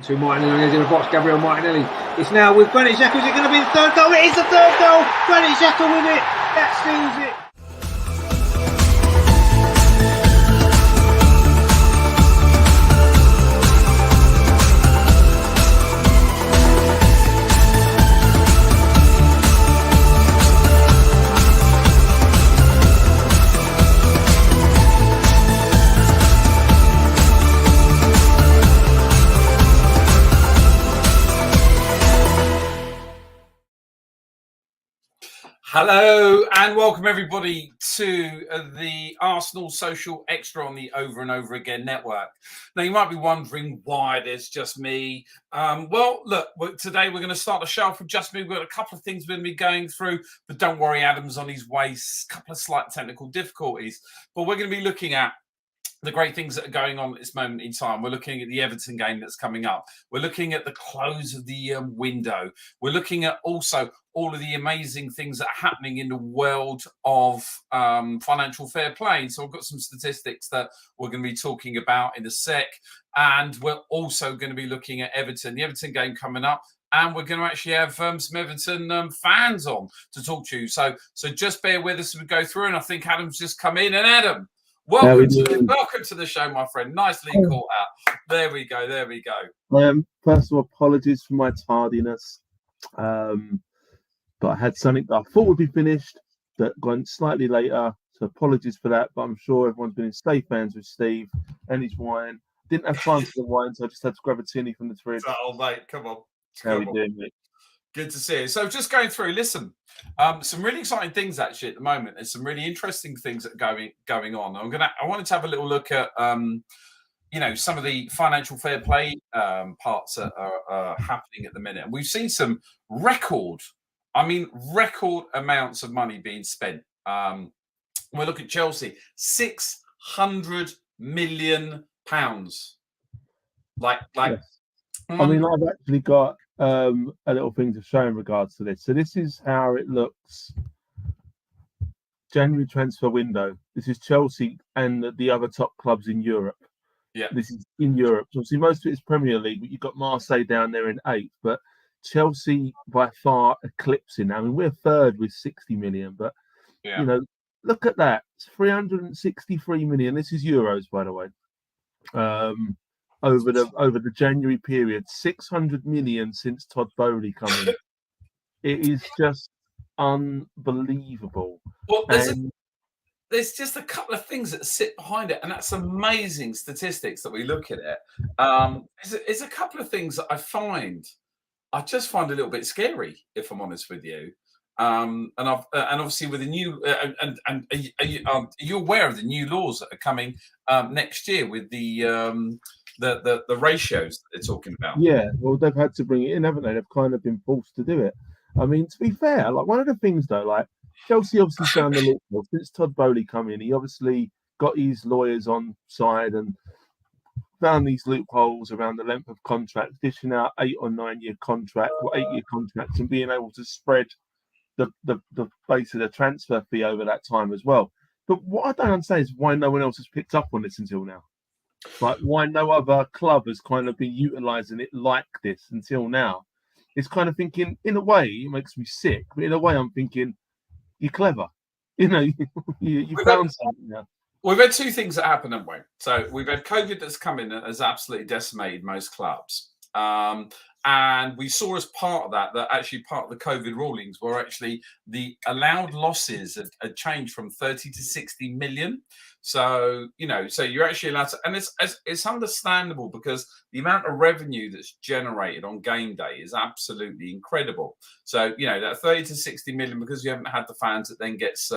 To Martinelli on the edge of the box, Gabriel Martinelli. It's now with Granit Xhaka. Is it going to be the third goal? It is the third goal. Granit Xhaka with it. That seals it. Hello and welcome everybody to the Arsenal Social Extra on the Over and Over Again network. Now you might be wondering why there's just me. Well, look, today we're going to start the show off with just me. We've got a couple of things we're going to be going through, but don't worry, Adam's on his way. A couple of slight technical difficulties, but we're going to be looking at the great things that are going on at this moment in time. We're looking at the Everton game that's coming up. We're looking at the close of the window. We're looking at also all of the amazing things that are happening in the world of financial fair play. So I've got some statistics that we're going to be talking about in a sec. And we're also going to be looking at Everton, the Everton game coming up. And we're going to actually have some Everton fans on to talk to you. So just bear with us as we go through. And I think Adam's just come in. And Adam, welcome to the show, my friend. Nicely caught out. There we go. First of all, apologies for my tardiness. But I had something that I thought would be finished that went slightly later. So apologies for that. But I'm sure everyone's been in safe hands with Steve and his wine. Didn't have time for the wine, so I just had to grab a tinny from the fridge. Oh, mate, come on. How are we doing, mate? Good to see you. So just going through, listen, some really exciting things actually at the moment. There's some really interesting things that are going on. I wanted to have a little look at some of the financial fair play parts that are happening at the minute. And we've seen some record amounts of money being spent. We'll look at Chelsea, £600 million. Like. Yes. I mean, I've actually got a little thing to show in regards to this. So this is how it looks. January transfer window. This is Chelsea and the other top clubs in Europe. Yeah. This is in Europe. So obviously most of it is Premier League, but you've got Marseille down there in 8th. But Chelsea by far eclipsing. I mean, we're third with 60 million, but look at that. It's 363 million. This is euros, by the way. Over the January period, 600 million since Todd Bowley coming. It is just unbelievable. Well, there's just a couple of things that sit behind it, and that's amazing statistics that we look at it. There's a couple of things that I just find a little bit scary, if I'm honest with you. And obviously with the new are you aware of the new laws that are coming next year with the ratios that they're talking about? Yeah, well, they've had to bring it in, haven't they? They've kind of been forced to do it. I mean, to be fair, like one of the things though, like Chelsea obviously found the loophole since Todd Bowley come in. He obviously got his lawyers on side and found these loopholes around the length of contracts, dishing out 8 or 9 year contract or 8 year contracts, and being able to spread the base of the transfer fee over that time as well. But what I don't understand is why no one else has picked up on this until now. Like why no other club has kind of been utilising it like this until now. It's kind of thinking, in a way, it makes me sick, but in a way I'm thinking, you're clever. You found something now. We've had two things that happen, haven't we? So we've had COVID that's come in and has absolutely decimated most clubs. And we saw as part of that actually part of the COVID rulings were actually the allowed losses had changed from 30 to 60 million. So, so you're actually allowed to, and it's understandable because the amount of revenue that's generated on game day is absolutely incredible. So, that 30 to 60 million, because you haven't had the fans, that then gets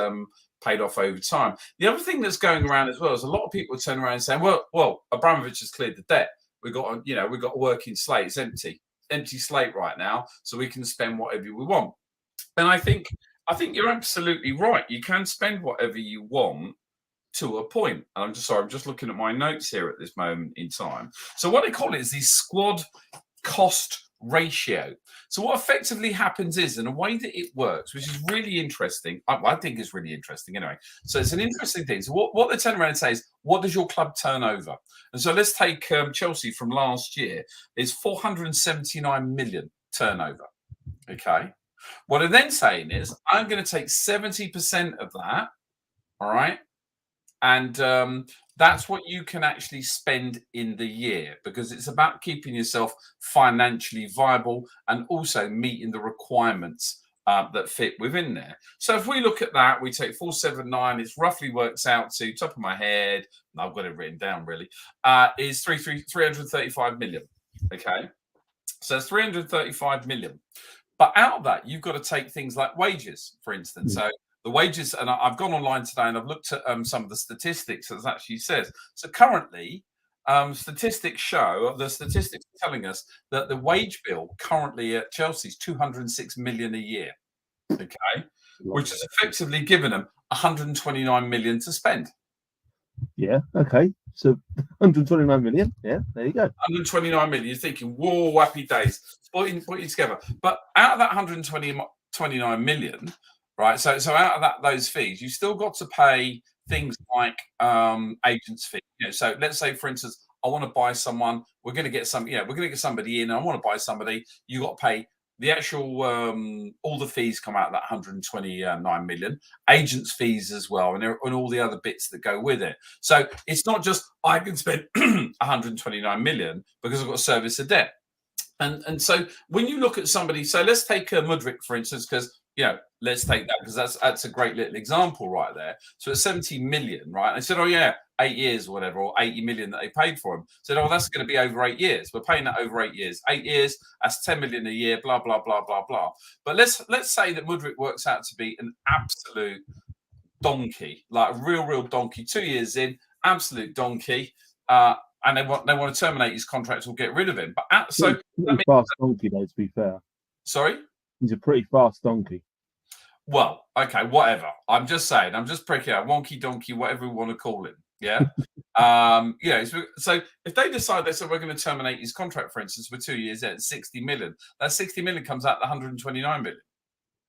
paid off over time. The other thing that's going around as well is a lot of people turn around and saying, well, Abramovich has cleared the debt. We've got a working slate. It's empty slate right now, so we can spend whatever we want. And I think you're absolutely right. You can spend whatever you want to a point. And I'm just looking at my notes here at this moment in time. So what they call it is the squad cost ratio. So what effectively happens is, in a way that it works, which is really interesting, I think it's really interesting anyway. So it's an interesting thing. So what they turn around and say is, what does your club turn over? And so let's take Chelsea from last year. It's 479 million turnover. Okay. What they're then saying is, I'm going to take 70% of that. All right. And that's what you can actually spend in the year, because it's about keeping yourself financially viable and also meeting the requirements that fit within there. So if we look at that, we take 479, it roughly works out to, top of my head, I've got it written down really, is 335 million. Okay. So it's 335 million. But out of that, you've got to take things like wages, for instance. So the wages, and I've gone online today and I've looked at some of the statistics that it actually says. So currently, statistics are telling us that the wage bill currently at Chelsea is 206 million a year. Okay, which has effectively given them 129 million to spend. Yeah. Okay. So 129 million. Yeah. There you go. 129 million. You're thinking, whoa, happy days. Putting together. But out of that 129 million, right? So out of those fees, you still got to pay things like agents' fees. So let's say, for instance, I want to buy someone. We're going to get somebody in. I want to buy somebody. You got to pay the actual all the fees come out of that 129 million, agents' fees as well, and all the other bits that go with it. So it's not just I can spend 129 million because I've got to service a debt. And so when you look at somebody, so let's take Mudryk, for instance, because let's take that because that's a great little example right there. So it's 70 million, right? And they said, oh yeah, 8 years or whatever, or 80 million that they paid for him. Said, oh, that's going to be over 8 years. We're paying that over 8 years. 8 years, that's 10 million a year, blah, blah, blah, blah, blah. But let's say that Mudryk works out to be an absolute donkey, like a real donkey. 2 years in, absolute donkey. And they want to terminate his contract or get rid of him. But fast donkey, though. To be fair, sorry, he's a pretty fast donkey. Well, okay, whatever. I'm just saying. I'm just pricking out wonky donkey, whatever we want to call him. Yeah. So if they decide they said we're going to terminate his contract, for instance, for 2 years at 60 million, that 60 million comes out 129 million.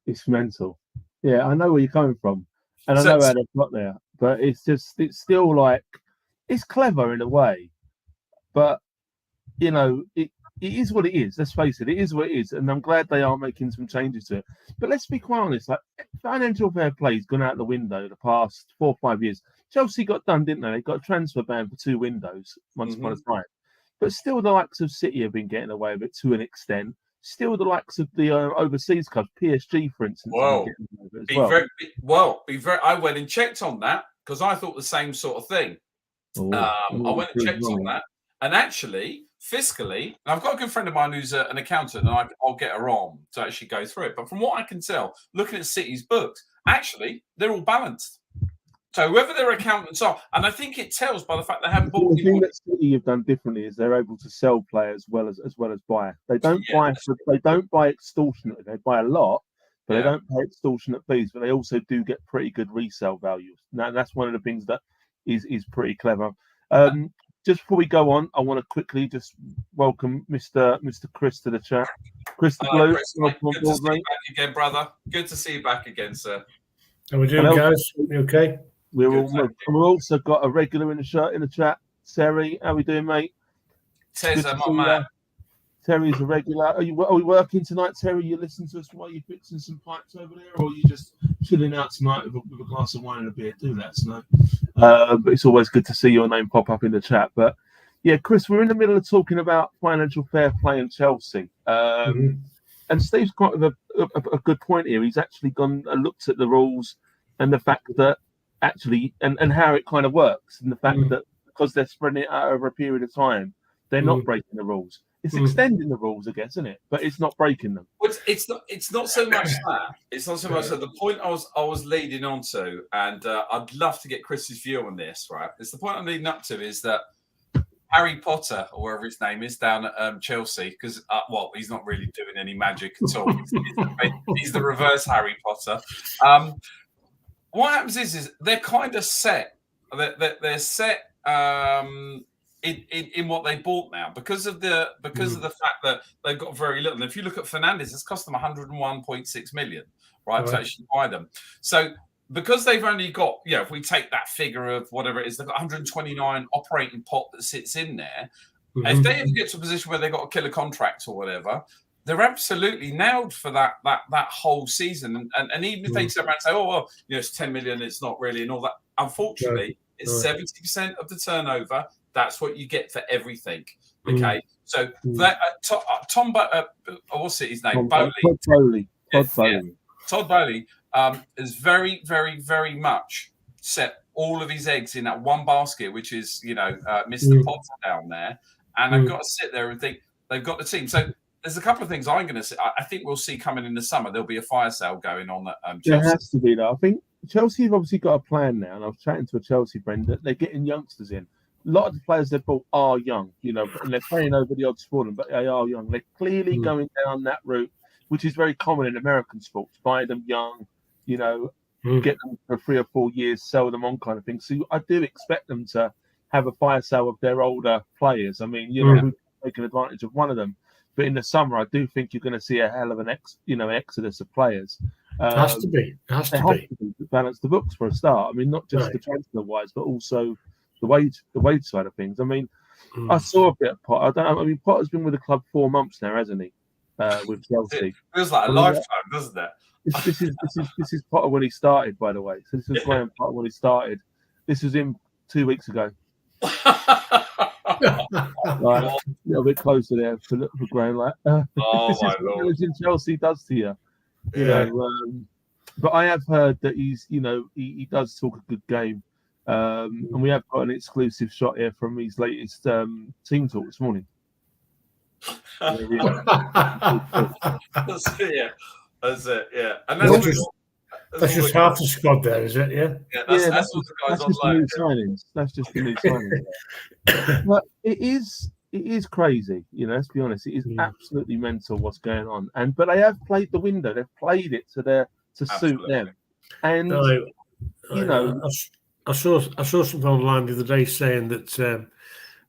It's mental. Yeah, I know where you're coming from, and I know how they've got there, but it's still like it's clever in a way. But, it is what it is. Let's face it, it is what it is. And I'm glad they are making some changes to it. But let's be quite honest, like financial fair play has gone out the window the past 4 or 5 years. Chelsea got done, didn't they? They got a transfer ban for 2 windows once upon a time. But still the likes of City have been getting away with it to an extent. Still the likes of the overseas clubs, PSG, for instance. I went and checked on that because I thought the same sort of thing. I went and checked on that. And actually, fiscally, and I've got a good friend of mine who's an accountant, and I'll get her on to actually go through it. But from what I can tell, looking at City's books, actually, they're all balanced. So whoever their accountants are, and I think it tells by the fact they haven't bought. The thing that City have done differently is they're able to sell players as well as buy. They don't buy extortionately. They buy a lot, but they don't pay extortionate fees. But they also do get pretty good resale value. Now that's one of the things that is pretty clever. Just before we go on, I want to quickly just welcome Mr. Chris to the chat. Chris the Blue. Chris, good to see you back again, brother. Good to see you back again, sir. How we doing, guys? You okay? We've also got a regular in the chat. Terry, how we doing, mate? Tezza, my man. Terry's a regular. Are we working tonight, Terry? You listen to us while you're fixing some pipes over there, or are you just chilling out tonight with a glass of wine and a beer? Do let us know. But it's always good to see your name pop up in the chat. But yeah, Chris, we're in the middle of talking about financial fair play in Chelsea. And Steve's quite a good point here. He's actually gone and looked at the rules and the fact that actually and how it kind of works, and the fact that because they're spreading it out over a period of time, they're not breaking the rules. It's extending the rules, I guess, isn't it? But it's not breaking them. Well, it's not so much that. It's not so much that. The point I was leading on to, and I'd love to get Chris's view on this. Right, it's the point I'm leading up to is that Harry Potter, or whatever his name is, down at Chelsea, because he's not really doing any magic at all. He's the reverse Harry Potter. What happens is they're kind of set. They're set in what they bought now because of the fact that they've got very little. And if you look at Fernandes, it's cost them 101.6 million, right, to actually buy them. So because they've only got, if we take that figure of whatever it is, they've got 129 operating pot that sits in there. If they ever get to a position where they've got a killer contract or whatever, they're absolutely nailed for that whole season. And even if they turn around and say, oh, well, it's 10 million, it's not really, and all that. Unfortunately, it's 70% of the turnover. That's what you get for everything. Okay. So that Tom, what's his name? Bowley. Todd Bowley has very, very, very much set all of his eggs in that one basket, which is, Mr. Potter down there. And I've got to sit there and think they've got the team. So there's a couple of things I'm going to say. I think we'll see coming in the summer. There'll be a fire sale going on at Chelsea. There has to be, though. I think Chelsea have obviously got a plan now. And I was chatting to a Chelsea friend that they're getting youngsters in. A lot of the players they've bought are young, and they're playing over the odds for them, but they are young. They're clearly going down that route, which is very common in American sports. Buy them young, get them for 3 or 4 years, sell them on kind of thing. So I do expect them to have a fire sale of their older players. I mean, who've taken advantage of one of them. But in the summer, I do think you're going to see a hell of an exodus of players. It has to be. It has to be to balance the books for a start. I mean, not just the transfer wise, but also the wage side of things. I mean, I saw a bit of Potter. Potter's been with the club 4 months now, hasn't he? With Chelsea, it feels like a lifetime, doesn't it? This is Potter when he started, by the way. So this is Graham Potter when he started. This was him 2 weeks ago. Like, a little bit closer there for Graham. Like, this is what in Chelsea does to you, but I have heard that he's, he does talk a good game, and we have got an exclusive shot here from his latest team talk this morning. That's it. Yeah, and that's just half the squad there, is it? Yeah. That's what the guys online. That's just the new signings. But it is crazy, let's be honest. It is absolutely mental what's going on. But they have played the window. They've played it to suit them. And I saw something online the other day saying that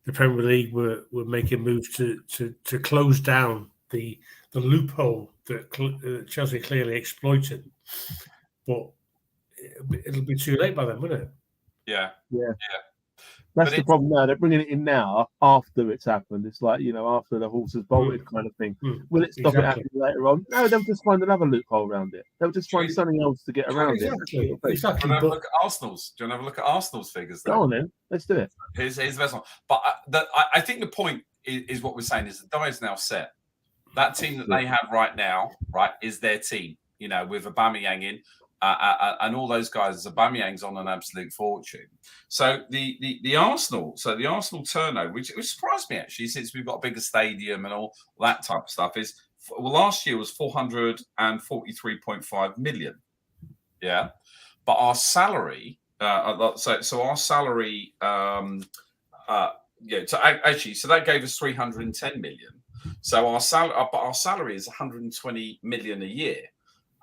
the Premier League were making moves to close down the loophole that Chelsea clearly exploited. But it'll be too late by then, won't it? Yeah. That's the problem now. They're bringing it in now after it's happened. It's like, after the horse has bolted kind of thing. Will it stop it happening later on? No, they'll just find another loophole around it. They'll just find something else to get around it. Exactly. Do you want to have a look at Arsenal's? Do you want to have a look at Arsenal's figures? Then? Go on then. Let's do it. Here's the best one. But I think the point is what we're saying is the die is now set. That team that they have right now, is their team. With Aubameyang in. And all those guys, Aubameyang's on an absolute fortune. So the Arsenal turnover, which surprised me actually, since we've got a bigger stadium and all that type of stuff, is last year was 443.5 million. Yeah, but our salary, so our salary, so that gave us 310 million. So our salary is 120 million a year.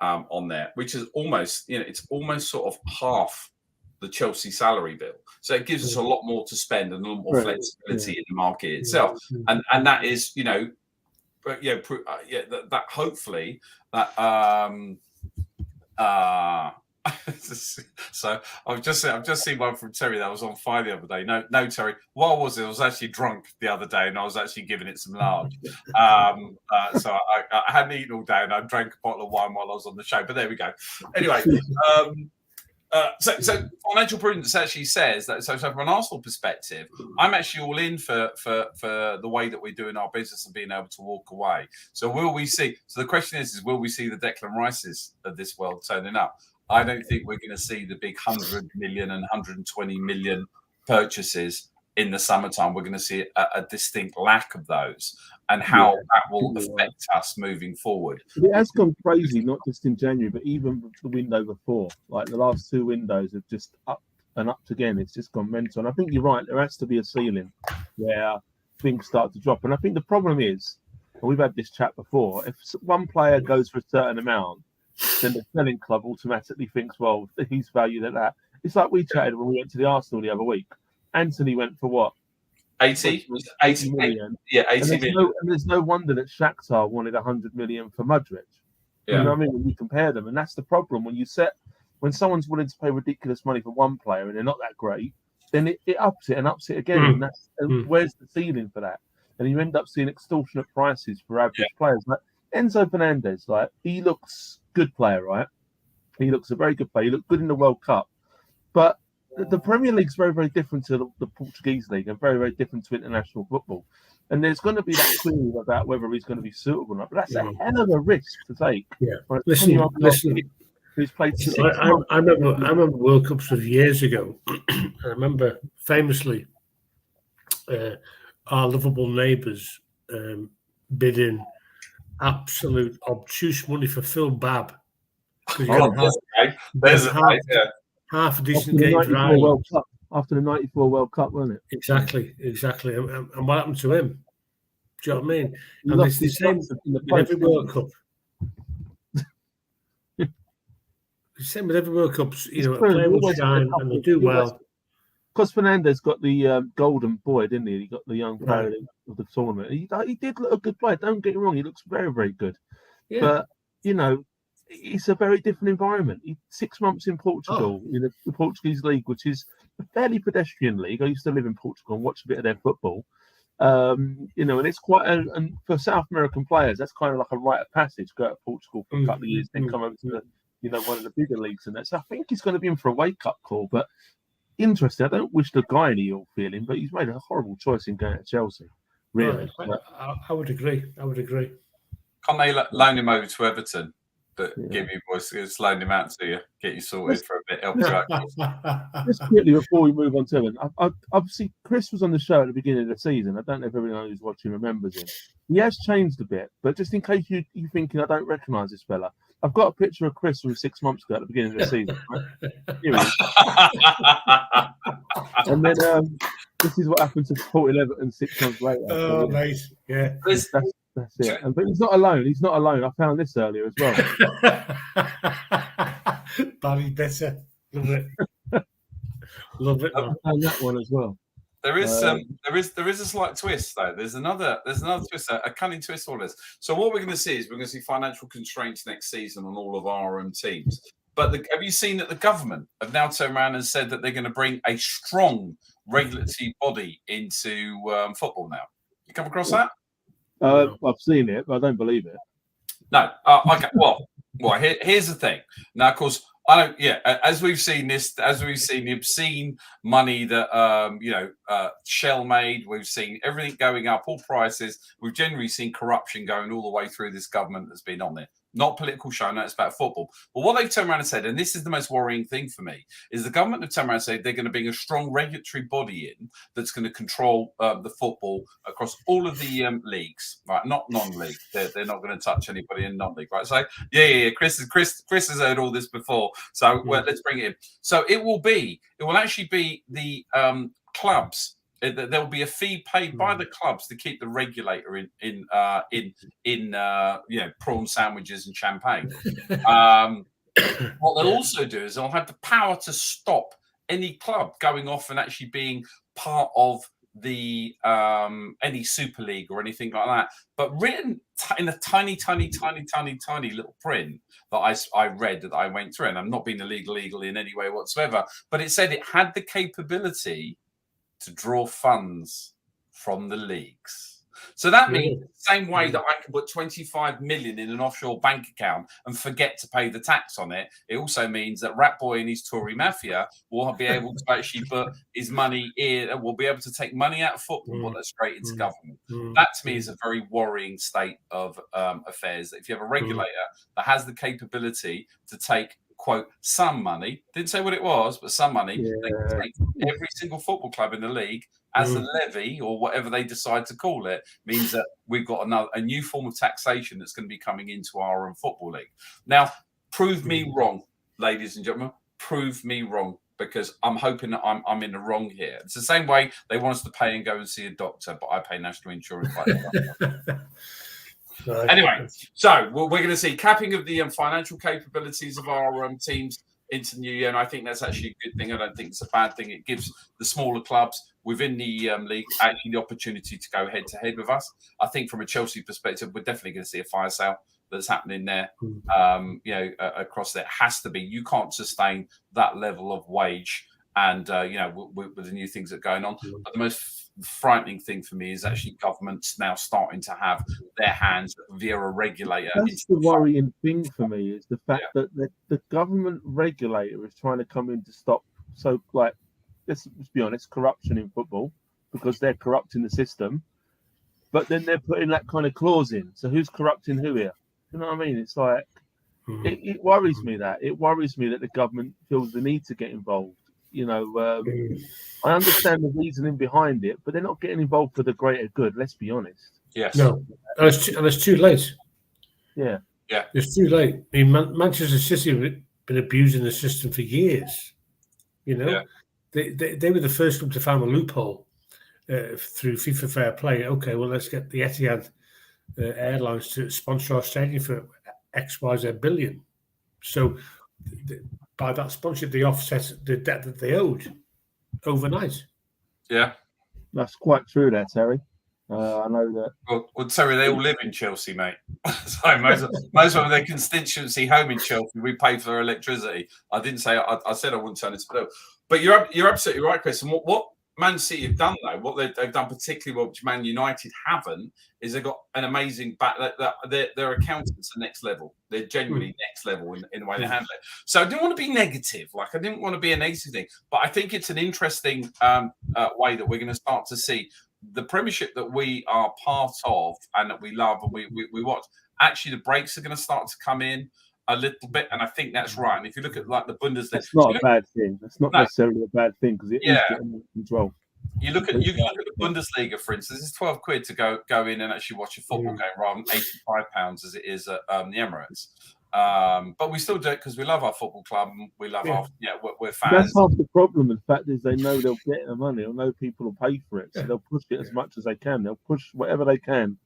On there, which is almost, it's almost sort of half the Chelsea salary bill. So it gives us a lot more to spend and a lot more flexibility in the market itself. And that is, that hopefully that so I've just seen one from Terry that was on fire the other day. No, Terry. What was it? I was actually drunk the other day, and I was actually giving it some large. So I hadn't eaten all day, and I drank a bottle of wine while I was on the show. But there we go. Anyway, so financial prudence actually says that. So from an Arsenal perspective, I'm actually all in for the way that we're doing our business and being able to walk away. So will we see? So the question is will we see the Declan Rices of this world turning up? I don't think we're going to see the big 100 million and 120 million purchases in the summertime. We're going to see a distinct lack of those and how that will affect us moving forward. It has gone crazy, not just in January, but even the window before. Like the last 2 windows have just upped and upped again. It's just gone mental. And I think you're right. There has to be a ceiling where things start to drop. And I think the problem is, and we've had this chat before, if one player goes for a certain amount, then the selling club automatically thinks, well, he's valued at that. It's like we chatted when we went to the Arsenal the other week. Anthony went for what? 80 million. Yeah, 80 and million. there's no wonder that Shakhtar wanted 100 million for Mudryk. Yeah. You know what I mean? When you compare them, and that's the problem when someone's willing to pay ridiculous money for one player and they're not that great, then it ups it and ups it again. And where's the ceiling for that? And you end up seeing extortionate prices for average players. Like Enzo Fernandez, like he looks good player, right? He looks a very good player. He looked good in the World Cup, but the Premier League's very, very different to the Portuguese league and very, very different to international football. And there's going to be that query about whether he's going to be suitable or not. But that's a hell of a risk to take. Yeah. Listen. Who's played 6 months. I remember World Cups of years ago. I remember famously our Liverpool neighbours bidding absolute obtuse money for Phil Babb. There's half a decent game for Ireland. After the 94 World Cup, wasn't it? Exactly. And what happened to him? Do you know what I mean? And it's the same in every World Cup. The same with every World Cup. You know, a player will shine and they do well. Because Fernandez got the golden boy, didn't he? He got the young player of the tournament. He did look a good player. Don't get me wrong. He looks very, very good. Yeah. But, you know, it's a very different environment. 6 months in Portugal, in the Portuguese league, which is a fairly pedestrian league. I used to live in Portugal and watch a bit of their football. You know, and it's quite and for South American players, that's kind of like a rite of passage. Go to Portugal for a couple of years, then come over to one of the bigger leagues and that. So I think he's going to be in for a wake-up call. But interesting, I don't wish the guy any ill feeling, but he's made a horrible choice in going to Chelsea. Really, I would agree. Can't they loan him over to Everton? But give you boys, loan him out to you, get you sorted for a bit, help you out. Just quickly before we move on to him, obviously Chris was on the show at the beginning of the season. I don't know if everyone who's watching remembers him. He has changed a bit, but just in case you're thinking I don't recognise this fella, I've got a picture of Chris from 6 months ago at the beginning of the season. Right? Here he is. And then this is what happened to Port 11 and 6 months later. Oh, nice. Yeah. That's it. But he's not alone. He's not alone. I found this earlier as well. Barry Better. Love it. Love it. I found that one as well. There is a slight twist though. There's another twist, a cunning twist all this. So what we're going to see is we're going to see financial constraints next season on all of our teams. But have you seen that the government have now turned around and said that they're going to bring a strong regulatory body into football now? You come across that? I've seen it, but I don't believe it. No. Okay. Well, here's the thing. Now, of course, I don't. Yeah, as we've seen the obscene money that Shell made. We've seen everything going up, all prices. We've generally seen corruption going all the way through this government that's been on there. Not political show, no, it's about football. But what they've turned around and said, and this is the most worrying thing for me, is the government have turned around and said they're going to bring a strong regulatory body in that's going to control the football across all of the leagues, right? Not non-league. They're not going to touch anybody in non-league, right? So yeah. Chris has heard all this before. So let's bring it in. So it will actually be the clubs. There will be a fee paid by the clubs to keep the regulator in prawn sandwiches and champagne. What they'll also do is they'll have the power to stop any club going off and actually being part of the any Super League or anything like that. But written in a tiny little print that I read, that I went through, and I'm not being illegal in any way whatsoever, but it said it had the capability to draw funds from the leagues. So that means the same way that I can put 25 million in an offshore bank account and forget to pay the tax on it, it also means that Rat Boy and his Tory mafia will be able to actually put his money in, will be able to take money out of football and put that straight into government. That to me is a very worrying state of affairs. If you have a regulator that has the capability to take, quote, some money, didn't say what it was, but some money, they can take every single football club in the league as a levy or whatever they decide to call it, means that we've got a new form of taxation that's going to be coming into our football league. Now, prove me wrong, ladies and gentlemen, prove me wrong, because I'm hoping that I'm in the wrong here. It's the same way they want us to pay and go and see a doctor, but I pay national insurance. Anyway, so we're going to see capping of the financial capabilities of our teams into the new year, and I think that's actually a good thing. I don't think it's a bad thing. It gives the smaller clubs within the league actually the opportunity to go head to head with us. I think from a Chelsea perspective, we're definitely going to see a fire sale that's happening there. Across there, it has to be. You can't sustain that level of wage, and with the new things that are going on. But the most frightening thing for me is actually governments now starting to have their hands via a regulator. That's the worrying thing for me, is the fact that the government regulator is trying to come in to stop. So, like, let's be honest, corruption in football, because they're corrupting the system. But then they're putting that kind of clause in. So who's corrupting who here? You know what I mean? It's like, it worries me that. It worries me that the government feels the need to get involved. I understand the reasoning behind it, but they're not getting involved for the greater good. Let's be honest. Yes. No, and it's too late. Yeah. It's too late. I mean, Manchester City have been abusing the system for years. They were the first one to find a loophole through FIFA Fair Play. Okay, well, let's get the Etihad Airlines to sponsor our stadium for XYZ billion. So by that sponsorship, they offset the debt that they owed overnight. Yeah, that's quite true there, Terry. I know that. Well, Terry, they all live in Chelsea, mate. So most of their constituency home in Chelsea, we pay for their electricity. I didn't say I said I wouldn't turn it to bill, but you're absolutely right, Chris. And what Man City have done, though, what they've done particularly, which Man United haven't, is they've got an amazing back. Their accountants are next level. They're genuinely next level in the way they handle it. So I didn't want to be negative. Like, I didn't want to be a negative thing, but I think it's an interesting way that we're going to start to see the Premiership that we are part of and that we love and we watch. Actually, the breaks are going to start to come in a little bit, and I think that's right. And if you look at like the Bundesliga, that's not a bad thing. That's not necessarily a bad thing, because it is getting control. You look at the Bundesliga, for instance. It's £12 to go in and actually watch a football game, rather than £85 as it is at the Emirates. But we still do it because we love our football club and we love we're fans. That's half the problem. The fact is, they know they'll get the money. They'll know people will pay for it, so they'll push it as much as they can. They'll push whatever they can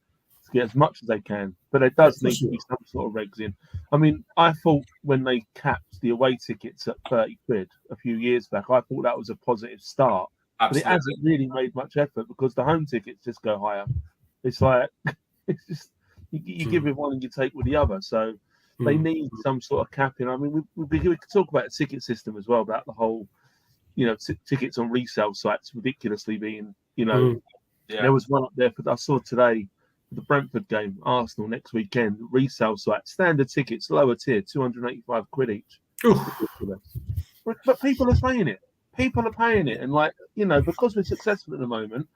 to get as much as they can. But it does need to be some sort of regs in. I mean, I thought when they capped the away tickets at £30 a few years back, I thought that was a positive start. Absolutely. But it hasn't really made much effort, because the home tickets just go higher. It's like, it's just, you give with one and you take with the other. So they need some sort of capping. I mean, we could talk about the ticket system as well, about the whole, tickets on resale sites ridiculously being, there was one up there I saw today, the Brentford game, Arsenal next weekend, resale site, standard tickets, lower tier, £285 each. But people are paying it. People are paying it. And because we're successful at the moment,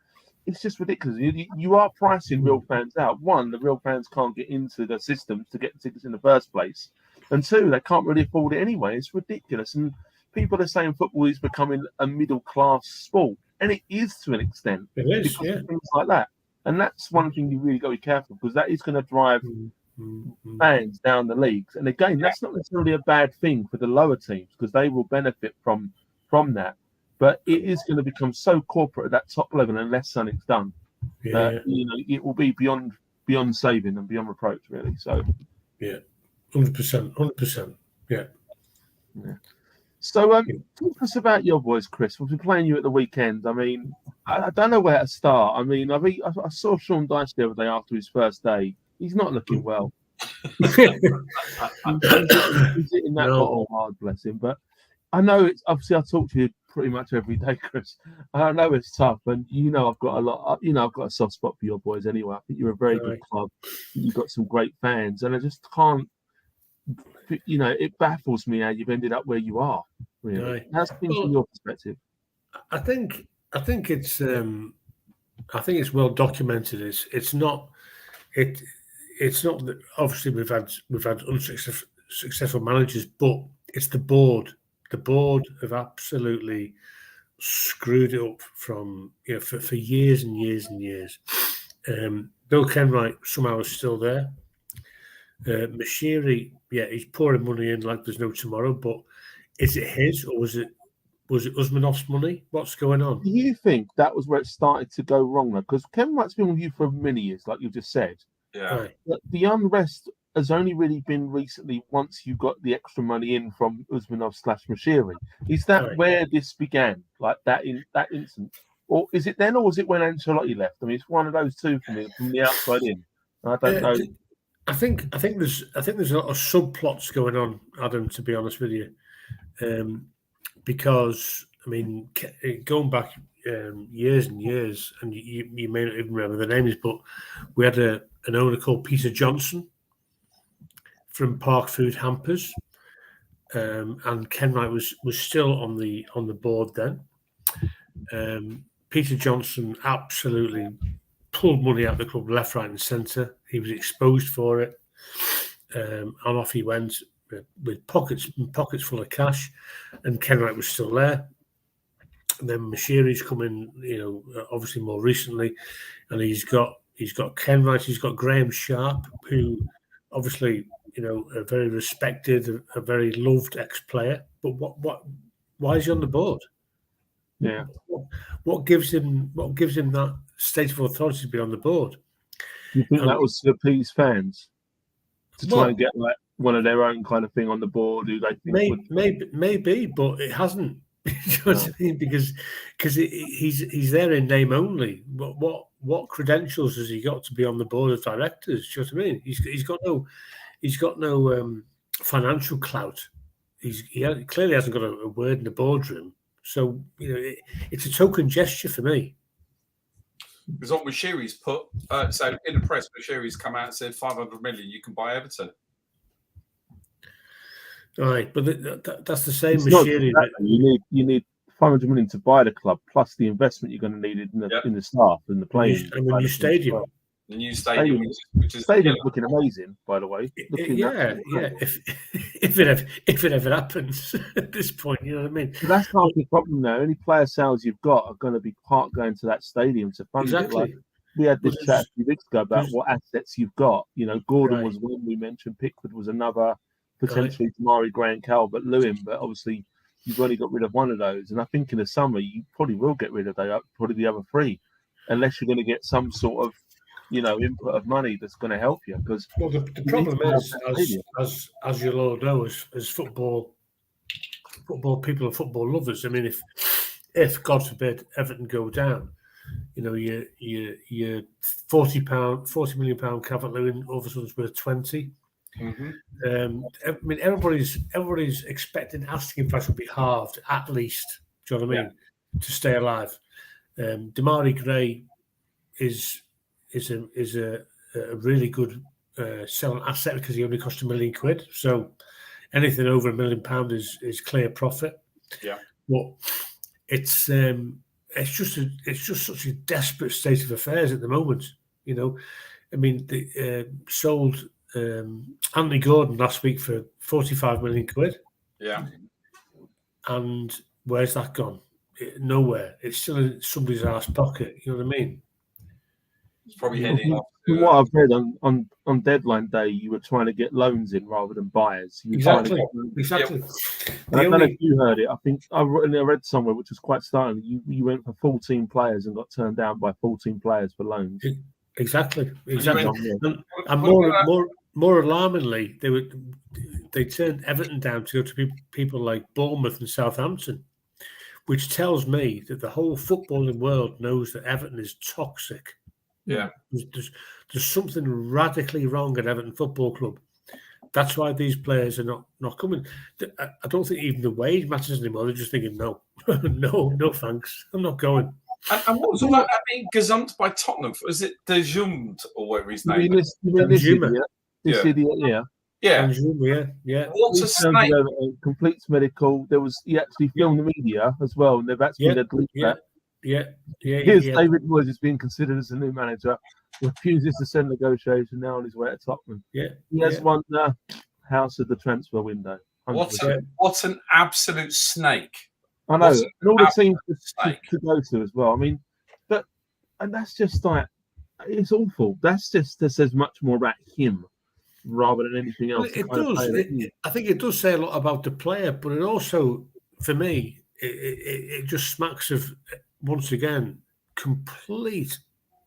it's just ridiculous. You are pricing real fans out. One, the real fans can't get into the systems to get the tickets in the first place. And two, they can't really afford it anyway. It's ridiculous. And people are saying football is becoming a middle-class sport. And it is to an extent. It is, because of things like that. And that's one thing you really got to be careful, because that is going to drive fans down the leagues. And again, that's not necessarily a bad thing for the lower teams, because they will benefit from that. But it is going to become so corporate at that top level unless something's done. It will be beyond saving and beyond reproach, really. So, 100%. Yeah. So, talk us about your boys, Chris. We've been playing you at the weekend. I mean, I don't know where to start. I mean, I saw Sean Dyche the other day after his first day. He's not looking well. He's hitting that bottle hard, bless him. But I know it's obviously, I talk to you pretty much every day, Chris. I know it's tough, and I've got I've got a soft spot for your boys anyway. I think you're a very good club. You've got some great fans, and I just can't. It baffles me how you've ended up where you are. Really, how's things from your perspective? I think it's well documented. It's not that obviously we've had unsuccessful managers, but it's the board. The board have absolutely screwed it up from for years and years and years. Bill Kenwright somehow is still there. Mashiri, he's pouring money in like there's no tomorrow. But is it his, or was it Usmanov's money? What's going on? Do you think that was where it started to go wrong, though? Because Kenwright's been with you for many years, like you just said. Yeah. The unrest has only really been recently once you got the extra money in from Usmanov/Mashiri. Is that Right. where this began, like that in that instance? Or is it then, or was it when Ancelotti left? I mean, it's one of those two for me, from the outside in. I don't know. I think there's a lot of subplots going on, Adam. To be honest with you, because I mean, going back years and years, and you may not even remember the names, but we had an owner called Peter Johnson from Park Food Hampers, and Ken Wright was still on the board then. Peter Johnson absolutely pulled money out of the club left, right, and centre. He was exposed for it, and off he went with pockets full of cash. And Ken Wright was still there. And then Mashiri's come in, obviously more recently, and he's got Ken Wright. He's got Graham Sharp, who obviously a very respected, a very loved ex-player. But why is he on the board? Yeah. What gives him that state of authority to be on the board? You think that was to appease fans, to try and get like one of their own kind of thing on the board? Who they think maybe, but it hasn't. You know what I mean? Because he's there in name only. What credentials has he got to be on the board of directors? Do you know what I mean? He's got no financial clout. He clearly hasn't got a word in the boardroom. So it's a token gesture for me. Because what Mashiri's put, so in the press, Mashiri's come out and said 500 million, you can buy Everton. Right, but that's the same Mashiri. You need 500 million to buy the club, plus the investment you're going to need in the staff and the playing. And the new stadium. The new stadium, which is looking amazing, by the way. Yeah. If it ever happens at this point, you know what I mean. But that's half the problem now. Any player sales you've got are going to be part going to that stadium to fund it. Like, we had this chat a few weeks ago about what assets you've got. Gordon was one we mentioned. Pickford was another. Potentially Tamari, Grant, Calvert, Lewin, but obviously you've only got rid of one of those. And I think in the summer you probably will get rid of probably the other three, unless you're going to get some sort of input of money that's going to help you. Because the problem is, as you'll all know, as football people and football lovers. I mean, if God forbid Everton go down, your £40 million Calvert-Lewin all of a sudden is worth 20. Mm-hmm. I mean, everybody's expecting asking price will be halved at least. Do you know what I mean? To stay alive. Damari Gray is a really good selling asset because he only cost £1 million. So anything over £1 million is clear profit. Yeah. But it's just such a desperate state of affairs at the moment. I mean, they sold Anthony Gordon last week for £45 million. Yeah. And where's that gone? Nowhere. It's still in somebody's arse pocket. You know what I mean? It's probably heading off. From what I've read on deadline day, you were trying to get loans in rather than buyers. Exactly. I don't know if you heard it. I think I read somewhere, which was quite startling. You went for 14 players and got turned down by 14 players for loans. Exactly. And more alarmingly, they turned Everton down to go to people like Bournemouth and Southampton, which tells me that the whole footballing world knows that Everton is toxic. Yeah, there's something radically wrong at Everton Football Club. That's why these players are not coming. I don't think even the wage matters anymore. They're just thinking, no, no, thanks, I'm not going. And what was all that being gazumped by Tottenham? Was it De Jumd or whatever his name is? This idiot, yeah. What's a snake? Completes medical. He actually filmed the media as well, and they've actually deleted that. Here's David Moyes is being considered as the new manager. Refuses to send negotiation now on his way to Tottenham. He has won the house of the transfer window. What an absolute snake! I know, and all the teams to go to as well. I mean, and that's just like it's awful. That says much more about him rather than anything else. It does. I think it does say a lot about the player, but it also, for me, it just smacks of, once again, complete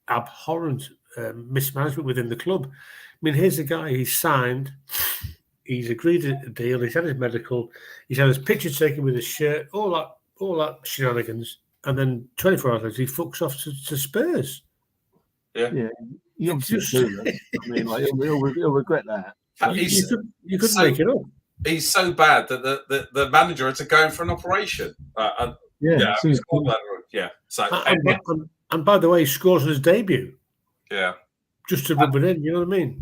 abhorrent mismanagement within the club. I mean, here's a guy, he's signed, he's agreed a deal, he's had his medical, he's had his picture taken with his shirt, all that shenanigans, and then 24 hours later he fucks off to Spurs. Yeah. He obviously clueless. I mean, like he'll regret that. You couldn't make it up. He's so bad that the manager had to go in for an operation. So and by the way, he scores on his debut. Yeah, just to rub it in. You know what I mean?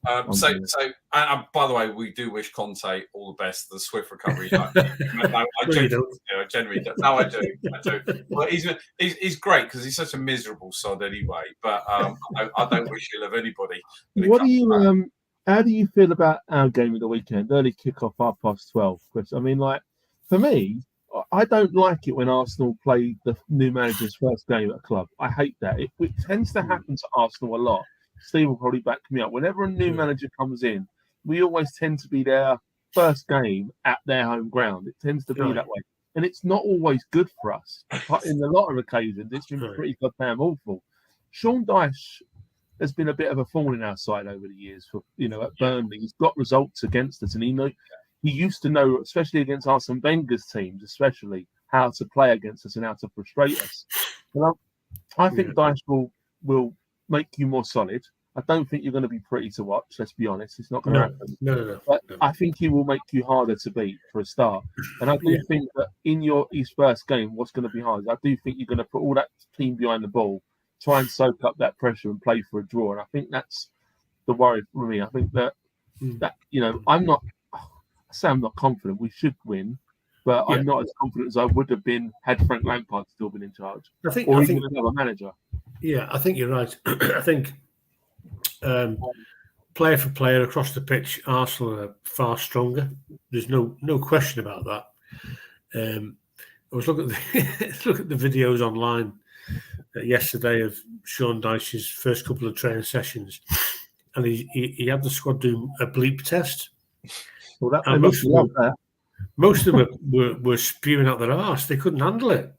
And by the way, we do wish Conte all the best, the swift recovery. I generally don't. No, I do. Well, he's great because he's such a miserable sod anyway. But I don't wish ill of anybody. What do you How do you feel about our game of the weekend? Early kickoff, 12:30, Chris. I mean, like for me, I don't like it when Arsenal play the new manager's first game at a club. I hate that. It tends to happen to Arsenal a lot. Steve will probably back me up. Whenever a new manager comes in, we always tend to be their first game at their home ground. It tends to be that way. And it's not always good for us. But in a lot of occasions, it's been pretty goddamn awful. Sean Dyche has been a bit of a thorn in our side over the years. At Burnley, he's got results against us. And he used to know, especially against Arsene Wenger's teams, especially, how to play against us and how to frustrate us. Well, I think Dyche will make you more solid. I don't think you're going to be pretty to watch. Let's be honest; it's not going to happen. No. But I think he will make you harder to beat for a start. And I do think that in his first game, what's going to be hard? I do think you're going to put all that team behind the ball, try and soak up that pressure and play for a draw. And I think that's the worry for me. I think that I'm not confident we should win, but I'm not as confident as I would have been had Frank Lampard still been in charge, or even another manager. Yeah, I think you're right. I think player for player across the pitch, Arsenal are far stronger. There's no question about that. I was looking at the videos online yesterday of Sean Dyche's first couple of training sessions, and he had the squad do a bleep test. Well, most of them were spewing out their arse. They couldn't handle it.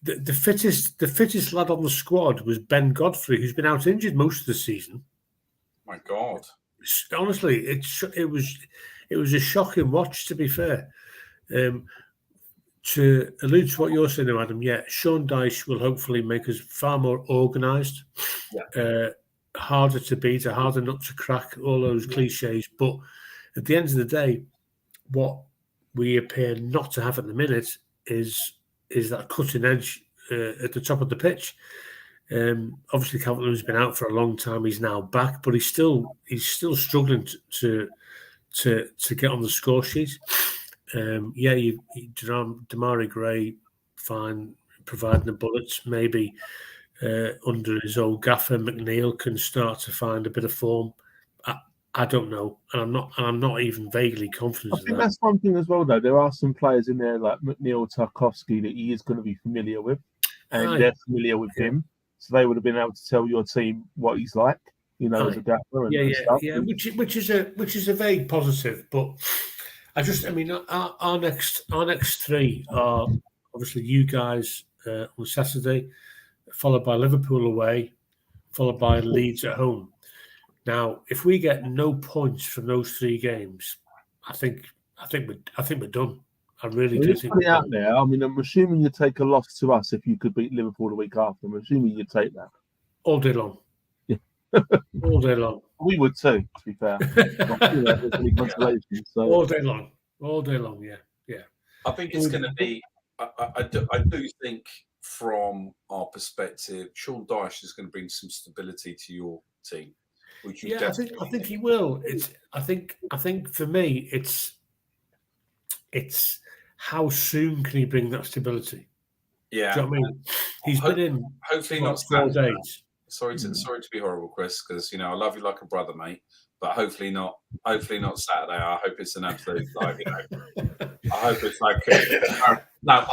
The fittest lad on the squad was Ben Godfrey, who's been out injured most of the season. My God! Honestly, it was a shocking watch. To be fair, to allude to what you're saying, Adam, Sean Dyche will hopefully make us far more organised, harder to beat, a harder nut to crack. All those cliches, but at the end of the day, what we appear not to have at the minute is that cutting edge at the top of the pitch. Obviously, Calvert-Lewin's been out for a long time. He's now back, but he's still struggling to get on the score sheet. Damari Gray, fine, providing the bullets. Maybe under his old gaffer, McNeil can start to find a bit of form. I don't know, and I'm not even vaguely confident. I think that's one thing as well, though. There are some players in there like McNeil, Tarkowski that he is going to be familiar with, and they're familiar with him, so they would have been able to tell your team what he's like, as a gaffer and stuff. Which is a vague positive, but our next three are obviously you guys on Saturday, followed by Liverpool away, followed by Leeds at home. Now, if we get no points from those three games, I think we're done. I really do think. Out there. I mean, I'm assuming you take a loss to us if you could beat Liverpool the week after. I'm assuming you'd take that all day long. Yeah, all day long. We would too, to be fair. All day long. Yeah. I think it's going to be. I do think, from our perspective, Sean Dyche is going to bring some stability to your team. I think he will. I think for me, it's how soon can he bring that stability? Yeah, do you know what I mean? He's been in hopefully not 4 days. Sorry to be horrible, Chris, because I love you like a brother, mate. But hopefully not Saturday. I hope it's an absolute I hope it's like no.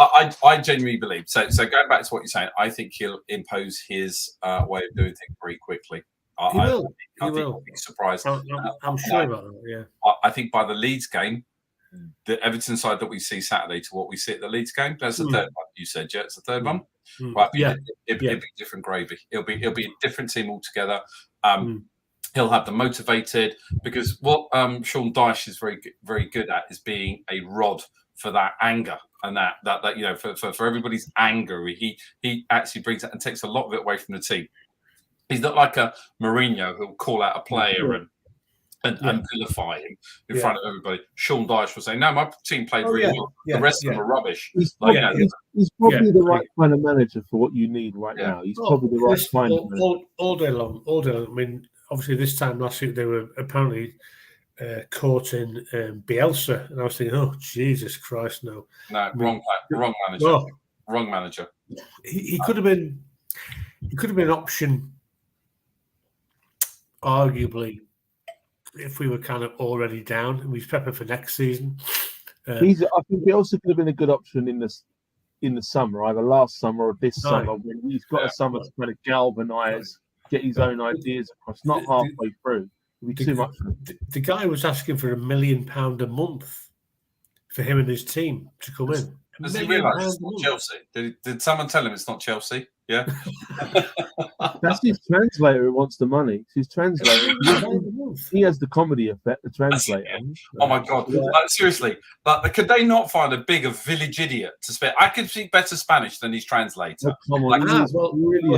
I genuinely believe so. Going back to what you're saying, I think he'll impose his way of doing things very quickly. He will. He'll be surprised. I'm sure about that. Yeah. I think by the Leeds game, the Everton side that we see Saturday to what we see at the Leeds game, that's the third one. You said, it's the third one. Right? Yeah. It'd be different gravy. It'll be a different team altogether. He'll have them motivated, because what Sean Dyche is very good at is being a rod for that anger, and that for everybody's anger. He actually brings it and takes a lot of it away from the team. He's not like a Mourinho who'll call out a player and vilify him in front of everybody. Sean Dyche will say, "No, my team played really well. The rest of them are rubbish." He's probably the right kind of manager for what you need right now. He's probably the right kind of manager. All day long. I mean, obviously this time last week they were apparently caught in Bielsa, and I was thinking, oh Jesus Christ, no, wrong manager. Oh, wrong manager. He could have been. He could have been an option, arguably, if we were kind of already down and we've prepping for next season. I think Bielsa could have been a good option in the summer, either last summer or this summer, when he's got a summer to kind of galvanise, get his own ideas across. Not halfway through. It'd be too much. The guy was asking for £1 million a month for him and his team to come in. Does he realise it's not Chelsea? Did someone tell him it's not Chelsea? Yeah. That's his translator who wants the money. It's his translator. He has the comedy effect, the translator. Oh my God. Yeah. Seriously. Could they not find a bigger village idiot to speak? I could speak better Spanish than his translator. Oh, come on.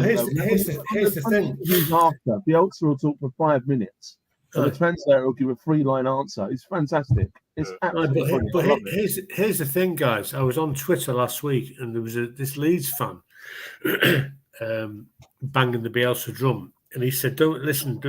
Here's the thing. He's after. Bielsa will talk for 5 minutes. And the translator will give a 3-line answer. It's fantastic. It's absolutely but here's the thing, guys. I was on Twitter last week, and there was this Leeds fan banging the Bielsa drum, and he said, "Don't listen.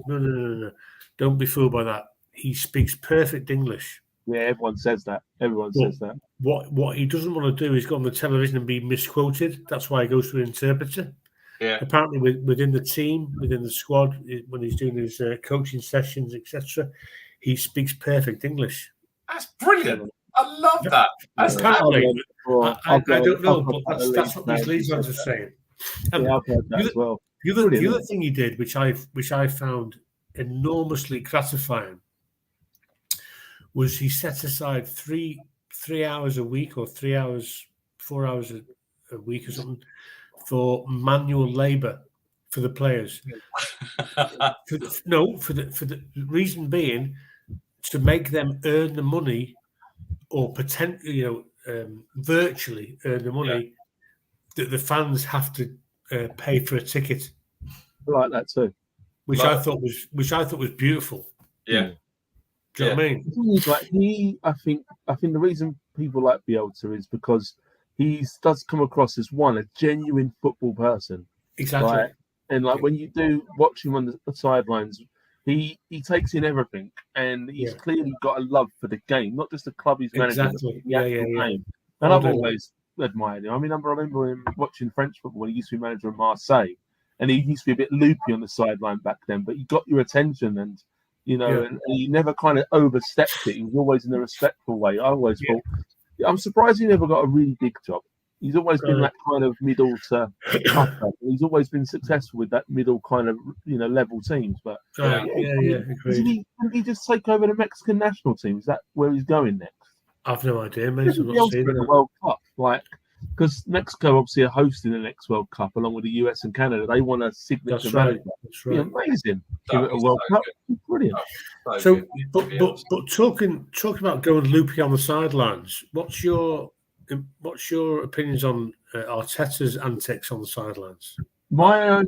No. Don't be fooled by that. He speaks perfect English." Yeah, everyone says that. Says that. What he doesn't want to do is go on the television and be misquoted. That's why he goes to an interpreter. Yeah. Apparently, within the team, within the squad, when he's doing his coaching sessions, etc., he speaks perfect English. That's brilliant. I love that. Apparently, I don't know, but that's what these Leeds fans are saying. And I've heard that as well. The other thing he did, which I found enormously gratifying, was he set aside three hours a week, or 4 hours a week or something, for manual labour for the players. for the reason being, to make them earn the money, or potentially, virtually earn the money that the fans have to pay for a ticket. I like that too. Which I thought was beautiful. Yeah. Do you know what I mean? I think the reason people like Bielsa is because he does come across as a genuine football person. Exactly. Right? And when you do watch him on the sidelines, he takes in everything, and he's clearly got a love for the game, not just the club he's managing. Exactly. Game. And I've always admired him. I mean, I remember him watching French football when he used to be manager of Marseille, and he used to be a bit loopy on the sideline back then, but he got your attention, and and he never kind of overstepped it. He was always in a respectful way. I always thought, I'm surprised he never got a really big job. He's always been that kind of middle to upper. He's always been successful with that middle kind of level teams. But agreed. Didn't he just take over the Mexican national team? Is that where he's going next? I've no idea, mate. I'm not seeing the World Cup, because Mexico obviously are hosting the next World Cup along with the US and Canada. They want a signature manager. That's right. Amazing. Give it a World Cup. Brilliant. So, but talking about going loopy on the sidelines, what's your opinions on Arteta's antics on the sidelines? I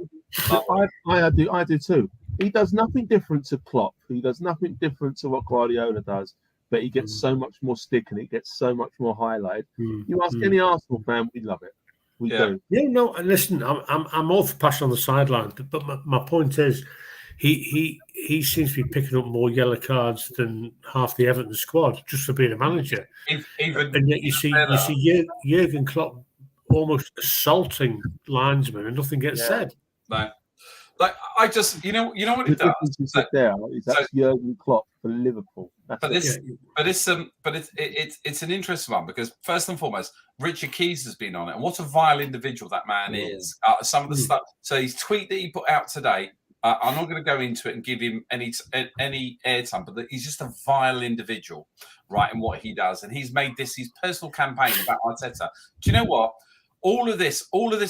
do too. He does nothing different to Klopp. He does nothing different to what Guardiola does, but he gets so much more stick and it gets so much more highlight. You ask any Arsenal fan, we love it. We do. Yeah, no. And listen, I'm all for passion on the sideline, but my point is, he seems to be picking up more yellow cards than half the Everton squad just for being a manager. And yet you see Jurgen Klopp almost assaulting linesmen and nothing gets said. No. I just, you know what it does. That's Jurgen Klopp for Liverpool. It's an interesting one, because first and foremost, Richard Keys has been on it, and what a vile individual that man is. Some of the stuff. So his tweet that he put out today. I'm not going to go into it and give him any airtime, but he's just a vile individual, right, in what he does. And he's made this his personal campaign about Arteta. Do you know what? all of this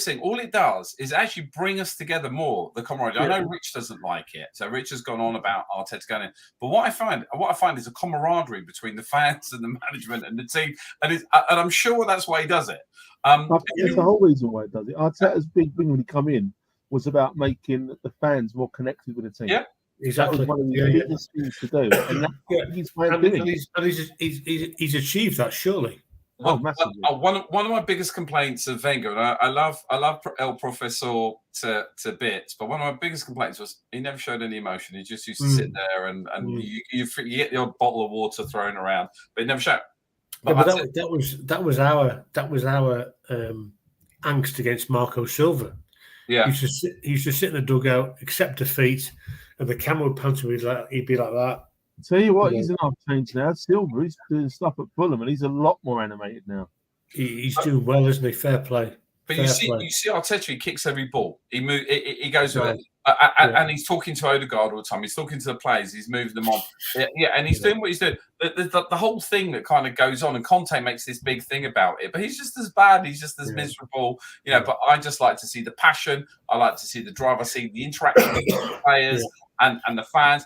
thing, all it does is actually bring us together more. The camaraderie. Yeah. I know Rich doesn't like it, so Rich has gone on about Arteta going in. But what I find is a camaraderie between the fans and the management and the team, and I'm sure that's why he does it. I think that's the whole reason why it does it. Arteta's big thing when he come in was about making the fans more connected with the team. Yeah, exactly. That was one of his biggest things to do, and that's he's doing. He's achieved that, surely. Massively. One of my biggest complaints of Wenger, and I love El Professor to bits, but one of my biggest complaints was he never showed any emotion. He just used to sit there and you get the odd bottle of water thrown around, but he never showed. But that was our angst against Marco Silva. Yeah, he used to sit in the dugout, accept defeat, and the camera would pan to him, he'd be like that. Tell you what, he's an half change now. Silver, he's doing stuff at Fulham, and he's a lot more animated now. He's doing well, isn't he? Fair play. But you see Arteta, he kicks every ball. He he goes with it. Yeah. And he's talking to Odegaard all the time. He's talking to the players. He's moving them on. Yeah, and he's doing what he's doing. The whole thing that kind of goes on, and Conte makes this big thing about it. But he's just as bad. He's just as miserable. You know. But I just like to see the passion. I like to see the drive. I see the interaction with the players and the fans.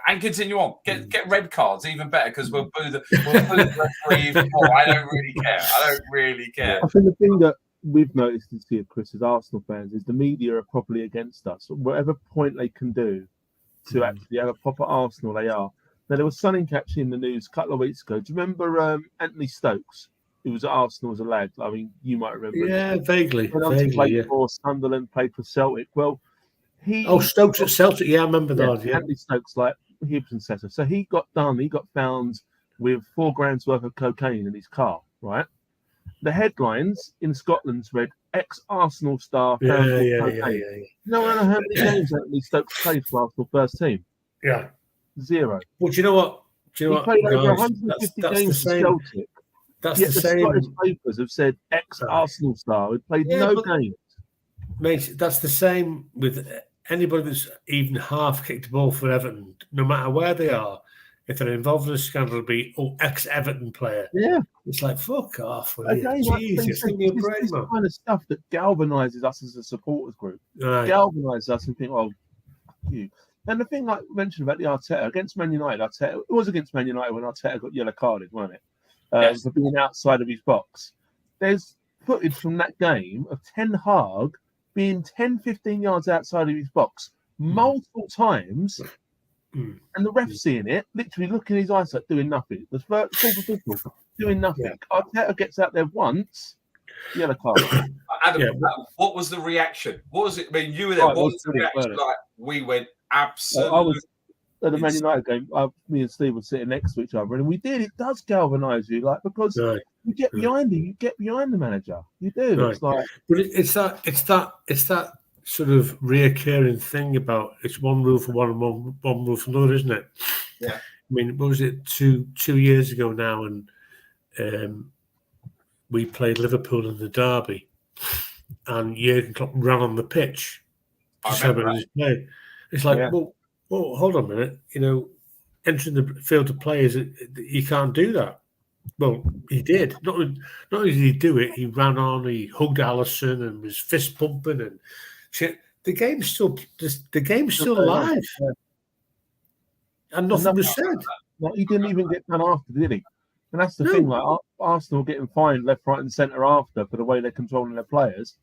And continue on. Get red cards, even better, because we'll boo the referee even more. I don't really care. I think the thing that we've noticed this year, Chris, as Arsenal fans, is the media are properly against us. Whatever point they can do to actually have a proper Arsenal, they are. Now, there was something actually in the news a couple of weeks ago. Do you remember Anthony Stokes, who was at Arsenal as a lad? I mean, you might remember. Yeah, vaguely. Played for Sunderland, played for Celtic. Well, Stokes at Celtic. Yeah, I remember that. Yeah, Anthony Stokes, like Gibson setter. So he got found with 4 grams worth of cocaine in his car, right? The headlines in Scotland's read ex-Arsenal star found with cocaine. No one how many games Anthony Stokes played for Arsenal first team. Yeah. 0. Well, do you know what? He played over 150 games for Celtic. That's Yet the the same. Scottish papers have said ex-Arsenal star who played no games. Mate, that's the same with anybody that's even half kicked the ball for Everton, no matter where they are. If they're involved in a scandal, it'll be ex-Everton player. Yeah, it's like fuck off. Again, Jesus, this kind of stuff that galvanises us as a supporters group, galvanises us and think, "Oh, fuck you." And the thing I mentioned about the Arteta against Man United, it was against Man United when Arteta got yellow carded, wasn't it? For being outside of his box. There's footage from that game of Ten Hag being 10, 15 yards outside of his box multiple times, and the ref seeing it, literally looking in his eyes like doing nothing. The fourth official doing nothing. Arteta gets out there once, yellow card. Adam, what was the reaction? What was it? I mean, you were there. What was the reaction? Like, we went absolutely. I was at the Man United game. Me and Steve were sitting next to each other, and we did. It does galvanise you, like, because you get behind him. You get behind the manager. You do. Right. It's like, but it's that sort of reoccurring thing about it's one rule for one and one rule for another, isn't it? Yeah. I mean, what was it 2 years ago now, and we played Liverpool in the derby, and Jurgen Klopp ran on the pitch to celebrate his play. It's like, well, hold on a minute. You know, entering the field of players, you can't do that. Well, he did. Not only did he do it, he ran on, he hugged Alisson and was fist pumping and shit. The game's still alive, and nothing was said. Like, he didn't even get done after, did he? And that's the thing. Like, Arsenal getting fined left, right, and centre after for the way they're controlling their players,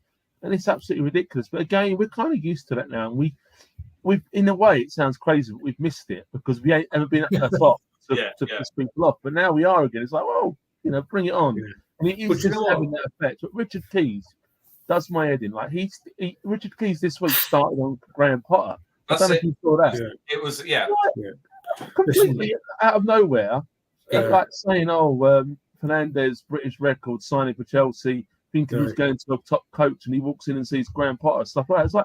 and it's absolutely ridiculous. But again, we're kind of used to that now, and we've in a way, it sounds crazy, but we've missed it because we ain't ever been at the top to piss people off. But now we are again. It's like, well, bring it on. Yeah. And it is just having that effect. But Richard Keys does my head in. Like Richard Keys this week started on Graham Potter. I don't know if you saw that. Yeah. It was completely out of nowhere. Like saying, Fernandez, British record, signing for Chelsea, thinking he's going to a top coach, and he walks in and sees Graham Potter, stuff like that. It's like,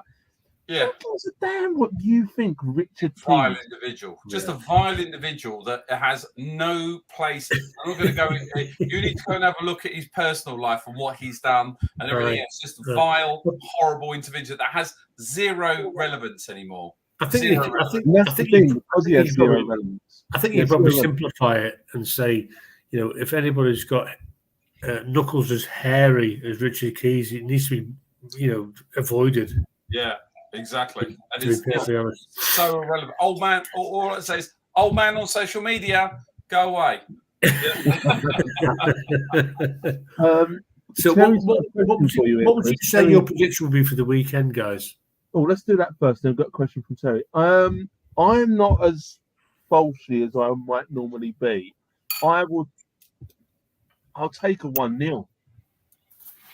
who gives a damn what you think, Richard Keys? Vile individual. Just a vile individual that has no place. I'm not going to go in. You need to go and have a look at his personal life and what he's done and everything else. Just a vile, horrible individual that has zero relevance anymore. I think you probably simplify it and say, if anybody's got Knuckles as hairy as Richard Keys. It needs to be, avoided. Yeah, exactly. And To be perfectly honest, so irrelevant. Old man, all it says, old man on social media, go away. So, what would you say your prediction would be for the weekend, guys? Oh, let's do that first. Then I've got a question from Terry. I'm not as falsy as I might normally be. I'll take a 1-0.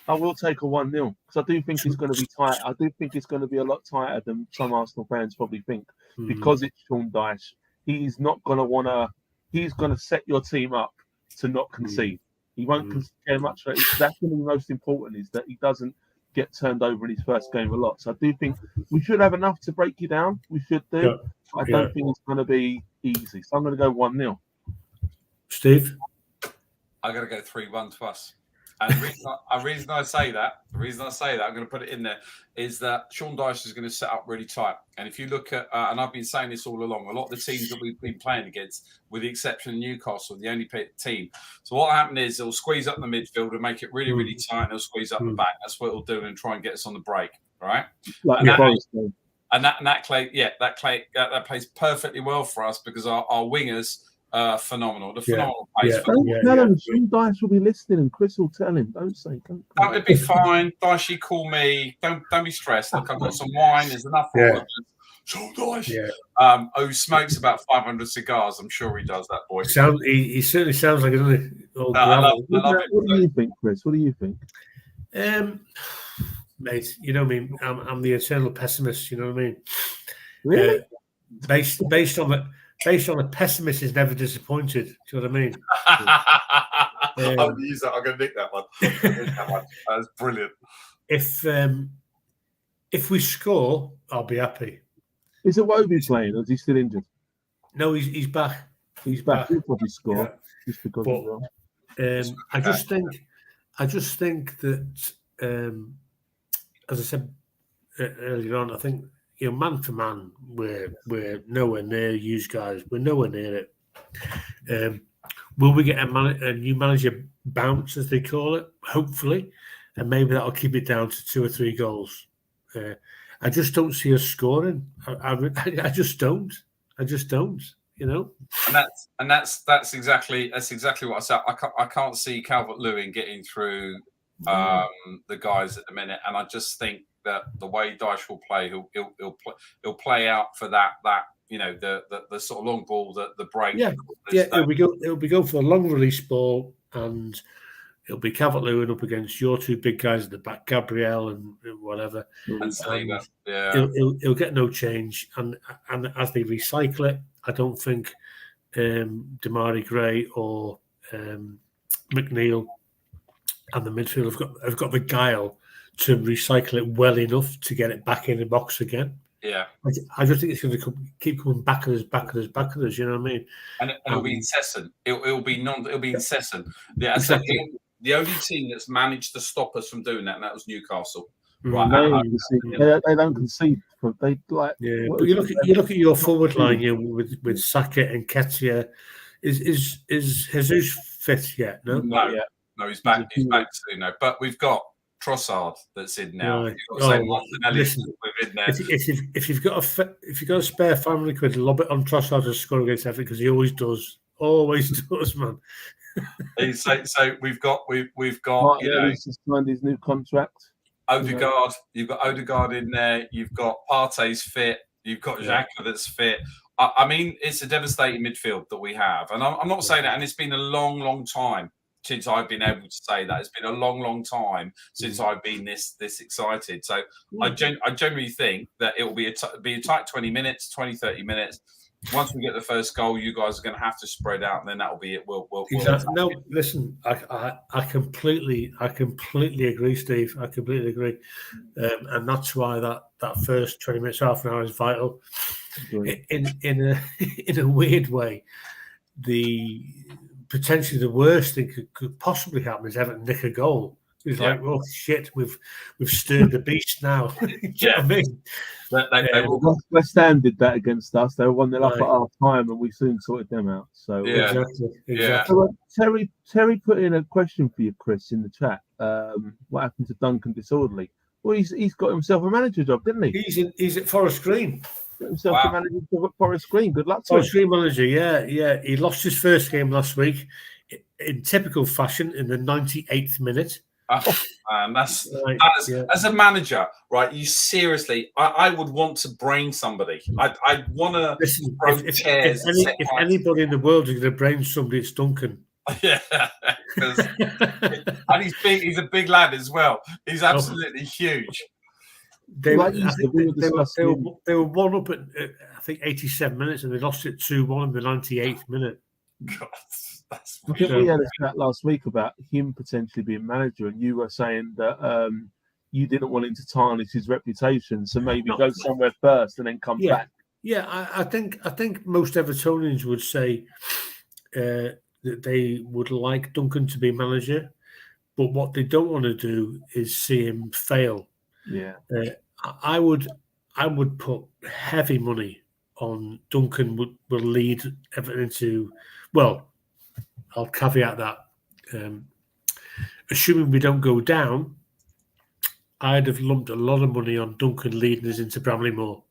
I will take a 1-0 because I do think it's going to be tight. I do think it's going to be a lot tighter than some Arsenal fans probably think because it's Sean Dyche. He's not going to want to. He's going to set your team up to not concede. He won't care much. That's going to be most important is that he doesn't get turned over in his first game a lot. So I do think we should have enough to break you down. We should do. Yeah. I don't think it's going to be easy. So I'm going to go 1-0. Steve? I'm going to go 3-1 to us. And the reason I say that, I'm going to put it in there, is that Sean Dyche is going to set up really tight. And if you look at, and I've been saying this all along, a lot of the teams that we've been playing against, with the exception of Newcastle, the only team. So what happened is they'll squeeze up the midfield and make it really, really tight, and they'll squeeze up the back. That's what it'll do and try and get us on the break, right? That plays perfectly well for us because our wingers. Phenomenal. Phenomenal pace. Tell him, Sean Dyche will be listening, and Chris will tell him. Don't say. That would be fine. Dyche, call me. Don't be stressed. Look, I've got some wine. There's enough for all of us. Sean Dyche. Who smokes about 500 cigars. I'm sure he does. That boy. He certainly sounds like an old. I love it. What do you think, Chris? What do you think? Mate, you know what I mean. I'm the eternal pessimist. You know what I mean. Really? Based on the pessimist is never disappointed. Do you know what I mean? I'm going to use that. I'm going to nick that one. That's brilliant. If we score, I'll be happy. Is Iwobi playing, or is he still injured? No, he's back. He's back. He'll probably score. Just because as well. I just think that, as I said earlier on, I think. Man for man, we're nowhere near you guys. We're nowhere near it. Will we get a new manager bounce, as they call it? Hopefully, and maybe that'll keep it down to 2 or 3 goals. I just don't see us scoring. I just don't. You know. And that's exactly what I said. I can't see Calvert-Lewin getting through the guys at the minute, and I just think that the way Dyche will play, he'll play out for that the sort of long ball, the break. It'll be going for a long release ball, and it'll be Calvert-Lewin up against your 2 big guys at the back, Gabriel and whatever. And Saliba. He'll get no change, and as they recycle it, I don't think Damari Gray or McNeil and the midfield have got the guile to recycle it well enough to get it back in the box again. Yeah. I just think it's going to keep coming back at us, you know what I mean? And it'll be incessant. It'll be incessant. Yeah, exactly. The only team that's managed to stop us from doing that, and that was Newcastle. Right. They don't concede. They like. Yeah, but you look at your forward line here with Saka and Ketia. Is Jesus fit yet? No, no, he's back. He's back soon. No, but we've got Trossard that's in now. Listen, if you've got a spare £500, lob it on Trossard to score against Everton because he always does, man. So we've got he's signed his new contract. Odegaard, you've got Odegaard in there. You've got Partey's fit. You've got Xhaka that's fit. I mean, it's a devastating midfield that we have, and I'm not saying that. And it's been a long, long time since I've been able to say that. It's been a long, long time since I've been this excited. So I generally think that it will be a tight 20 minutes, 20, 30 minutes. Once we get the first goal, you guys are going to have to spread out, and then that'll be it. No, listen, I completely agree, Steve. I completely agree, and that's why that first 20 minutes, half an hour is vital. In a weird way, potentially the worst thing could possibly happen is Everton nick a goal. It's like, oh shit, we've stirred the beast now. Do you know what I mean? West Ham did that against us. They were 1-0 up Right. at half time, and we soon sorted them out. So Yeah. So, Terry put in a question for you, Chris, in the chat. What happened to Duncan Disorderly? Well, he's got himself a manager job, didn't he? He's at Forest Green. Got himself a manager job at Forest Green. Good luck to him. Forest Green manager, yeah. He lost his first game last week in typical fashion in the 98th minute. Man, as a manager, right? You seriously, I would want to brain somebody. I want to throw chairs. If anybody in the world is going to brain somebody, it's Duncan. Yeah, and he's a big lad as well. He's absolutely huge. They were 1 up at I think 87 minutes, and they lost it 2-1 in the 98th minute. God, I think we had a chat last week about him potentially being manager, and you were saying that you didn't want him to tarnish his reputation, so maybe go somewhere first and then come back. Yeah, I think most Evertonians would say that they would like Duncan to be manager, but what they don't want to do is see him fail. Yeah, I would put heavy money on Duncan will lead Everton to, well, I'll caveat that. Assuming we don't go down, I'd have lumped a lot of money on Duncan leading us into Bramley-Moore.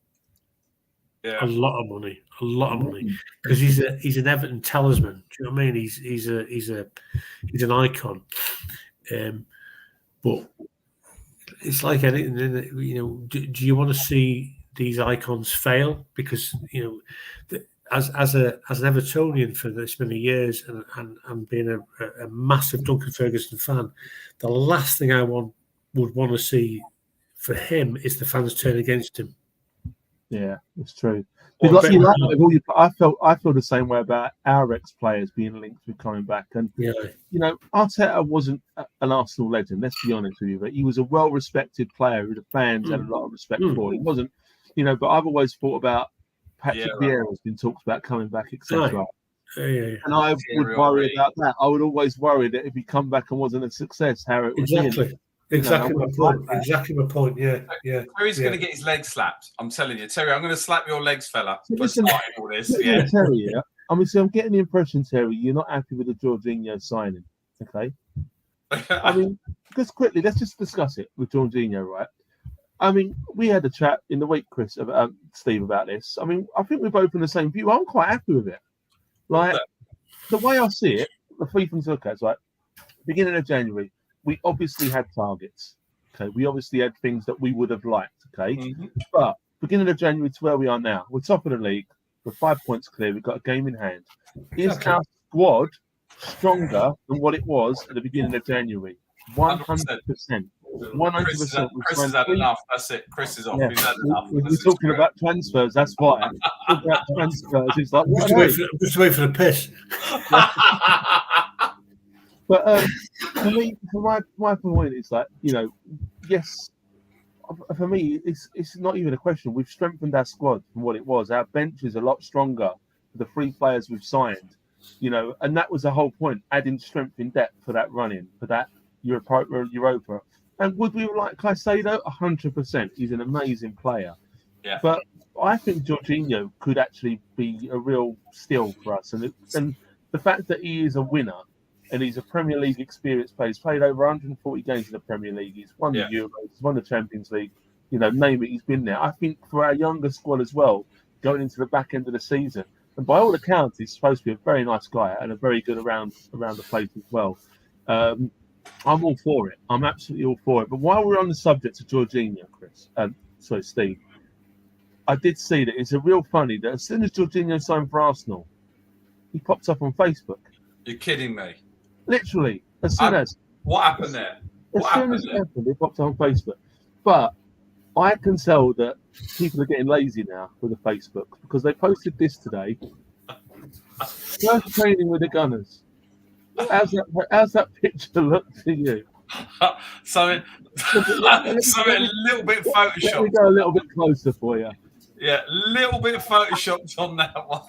Yeah, a lot of money, because he's an Everton talisman. Do you know what I mean? He's an icon. But it's like anything, you know. Do you want to see these icons fail? Because as an Evertonian for this many years, and being a massive Duncan Ferguson fan, the last thing I would want to see for him is the fans turn against him. Yeah, it's true. I feel the same way about our ex-players being linked with coming back. And Arteta wasn't an Arsenal legend. Let's be honest with you, but he was a well-respected player who the fans had a lot of respect for. He wasn't, but I've always thought about Patrick Vieira has been talked about coming back, etc. And I would worry about that. I would always worry that if he come back and wasn't a success, how it would be. Exactly my point. Yeah. Terry's going to get his legs slapped. I'm telling you, Terry. I'm going to slap your legs, fella. For starting all this. Yeah, Terry. Yeah. I mean, I'm getting the impression, Terry, you're not happy with the Jorginho signing. Okay. I mean, just quickly, let's just discuss it with Jorginho, right? I mean, we had a chat in the week, Chris, about Steve, about this. I mean, I think we're both in the same view. I'm quite happy with it. Like the way I see it, the three things to look at is like beginning of January. We obviously had targets. Okay, we obviously had things that we would have liked. Okay, but beginning of January to where we are now, we're top of the league. We're 5 points clear. We've got a game in hand. Is our squad stronger than what it was at the beginning of January? 100%. 100%. Chris has had enough. That's it. Chris is off. Yeah. He's had enough. We're talking about transfers. That's why. About transfers. It's like just wait for the piss. But for me, for my point, it's like, yes, for me, it's not even a question. We've strengthened our squad from what it was. Our bench is a lot stronger for the 3 players we've signed, and that was the whole point, adding strength in depth for that run-in, for that Europa. And would we like Caicedo? 100%. He's an amazing player. Yeah. But I think Jorginho could actually be a real steal for us. And the fact that he is a winner, and he's a Premier League experienced player. He's played over 140 games in the Premier League. He's won the Euros. He's won the Champions League. Name it, he's been there. I think for our younger squad as well, going into the back end of the season, and by all accounts, he's supposed to be a very nice guy and a very good around the place as well. I'm all for it. I'm absolutely all for it. But while we're on the subject of Jorginho, Steve, I did see that it's a real funny that as soon as Jorginho signed for Arsenal, he popped up on Facebook. You're kidding me. Literally, as soon as. What happened there? As soon as it happened, it popped on Facebook. But I can tell that people are getting lazy now with the Facebook because they posted this today. First training with the Gunners. How's that picture look to you? So a little bit Photoshop. Let me go a little bit closer for you. Yeah, little bit of photoshopped on that one.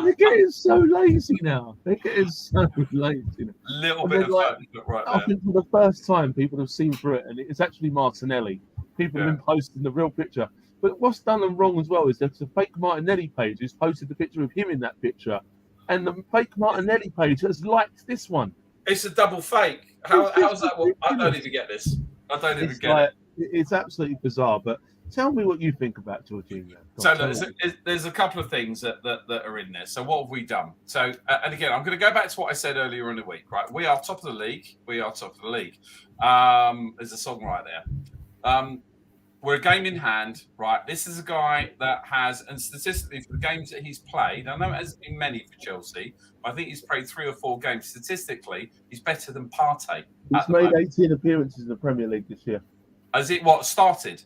They're getting so lazy now. They're getting so lazy now. Little And bit then, of like, Photoshop right I there. think for the first time, people have seen through it, and it's actually Martinelli. People have been posting the real picture. But what's done them wrong as well is there's a fake Martinelli page who's posted the picture of him in that picture, and the fake Martinelli page has liked this one. It's a double fake. How's that one? I don't even get this. I don't even get it. It's absolutely bizarre. But tell me what you think about Jorginho. So there's a couple of things that are in there. So what have we done? So and again, I'm going to go back to what I said earlier in the week. Right, we are top of the league. We are top of the league. There's a song right there. We're a game in hand, right? This is a guy that has, and statistically for the games that he's played, I know it hasn't been many for Chelsea, but I think he's played 3 or 4 games. Statistically, he's better than Partey. He's made 18 appearances in the Premier League this year. Has it started?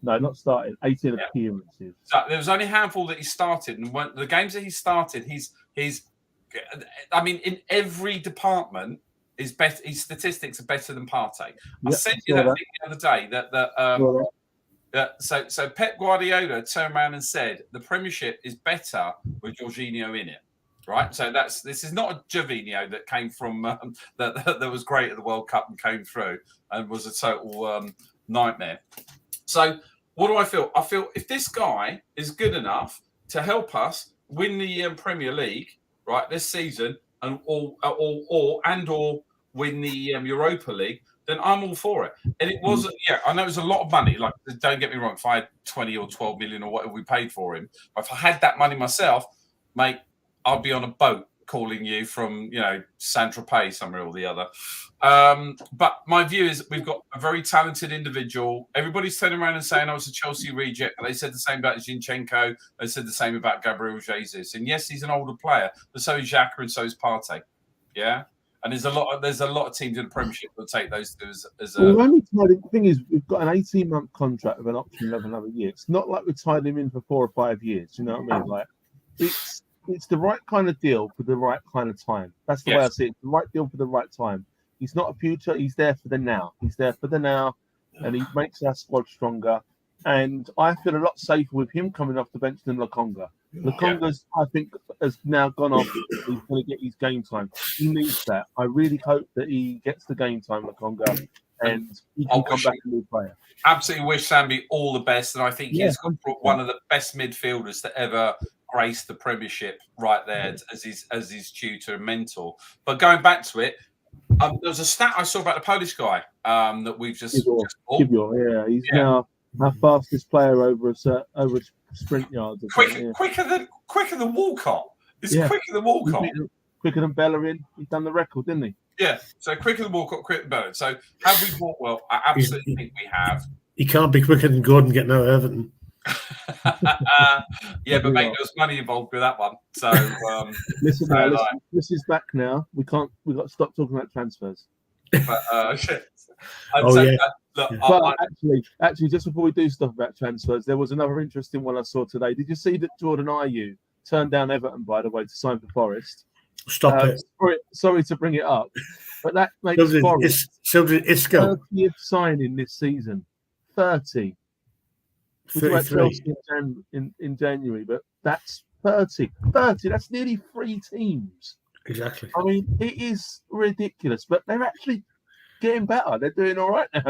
No, not started. 18 appearances. So there was only a handful that he started, and when the games that he started, he's. I mean, in every department, his statistics are better than Partey. I sent you that thing the other day So Pep Guardiola turned around and said the Premiership is better with Jorginho in it, right? So this is not a Jorginho that came from that was great at the World Cup and came through and was a total nightmare. So what do I feel? I feel if this guy is good enough to help us win the Premier League, right, this season, and or win the Europa League, then I'm all for it. And it wasn't, I know it was a lot of money. Like, don't get me wrong, if I had 20 or 12 million or whatever we paid for him, if I had that money myself, mate, I'd be on a boat calling you from, Saint-Tropez, somewhere or the other. But my view is we've got a very talented individual. Everybody's turning around and saying, it's a Chelsea reject. But they said the same about Zinchenko. They said the same about Gabriel Jesus. And yes, he's an older player, but so is Xhaka and so is Partey. Yeah? And there's a lot of teams in the Premiership that will take those two as a. Well, the thing is, we've got an 18-month contract with an option of another year. It's not like we tied him in for 4 or 5 years. You know what I mean? Like, it's the right kind of deal for the right kind of time. That's the way I see it. The right deal for the right time. He's not a future. He's there for the now. And he makes our squad stronger. And I feel a lot safer with him coming off the bench than Lokonga. Lokonga's, I think, has now gone off. He's going to get his game time. He needs that. I really hope that he gets the game time, Lokonga, and he can come back and be a player. Absolutely wish Sambi all the best. And I think he's one of the best midfielders to ever grace the Premiership right there as his tutor and mentor. But going back to it, there was a stat I saw about the Polish guy that we've just bought. He's now our fastest player over sprint yards. Quicker than Walcott. It's quicker than Walcott. Quicker than Bellerin. He's done the record, didn't he? Yeah. So quicker than Walcott, quicker than Bellerin. So have we bought? Well, I absolutely think we have. He can't be quicker than Gordon getting out of Everton. But mate, there was money involved with that one. So listen, this is back now. We've got to stop talking about transfers. Actually, just before we do stuff about transfers, there was another interesting one I saw today. Did you see that Jordan Ayew turned down Everton, by the way, to sign for Forest? Stop it. Sorry to bring it up, but that makes Forest 30th signing this season. 30. We talked about Chelsea in January, but that's 30. 30. That's nearly 3 teams. Exactly. I mean, it is ridiculous, but they're actually getting better. They're doing all right now.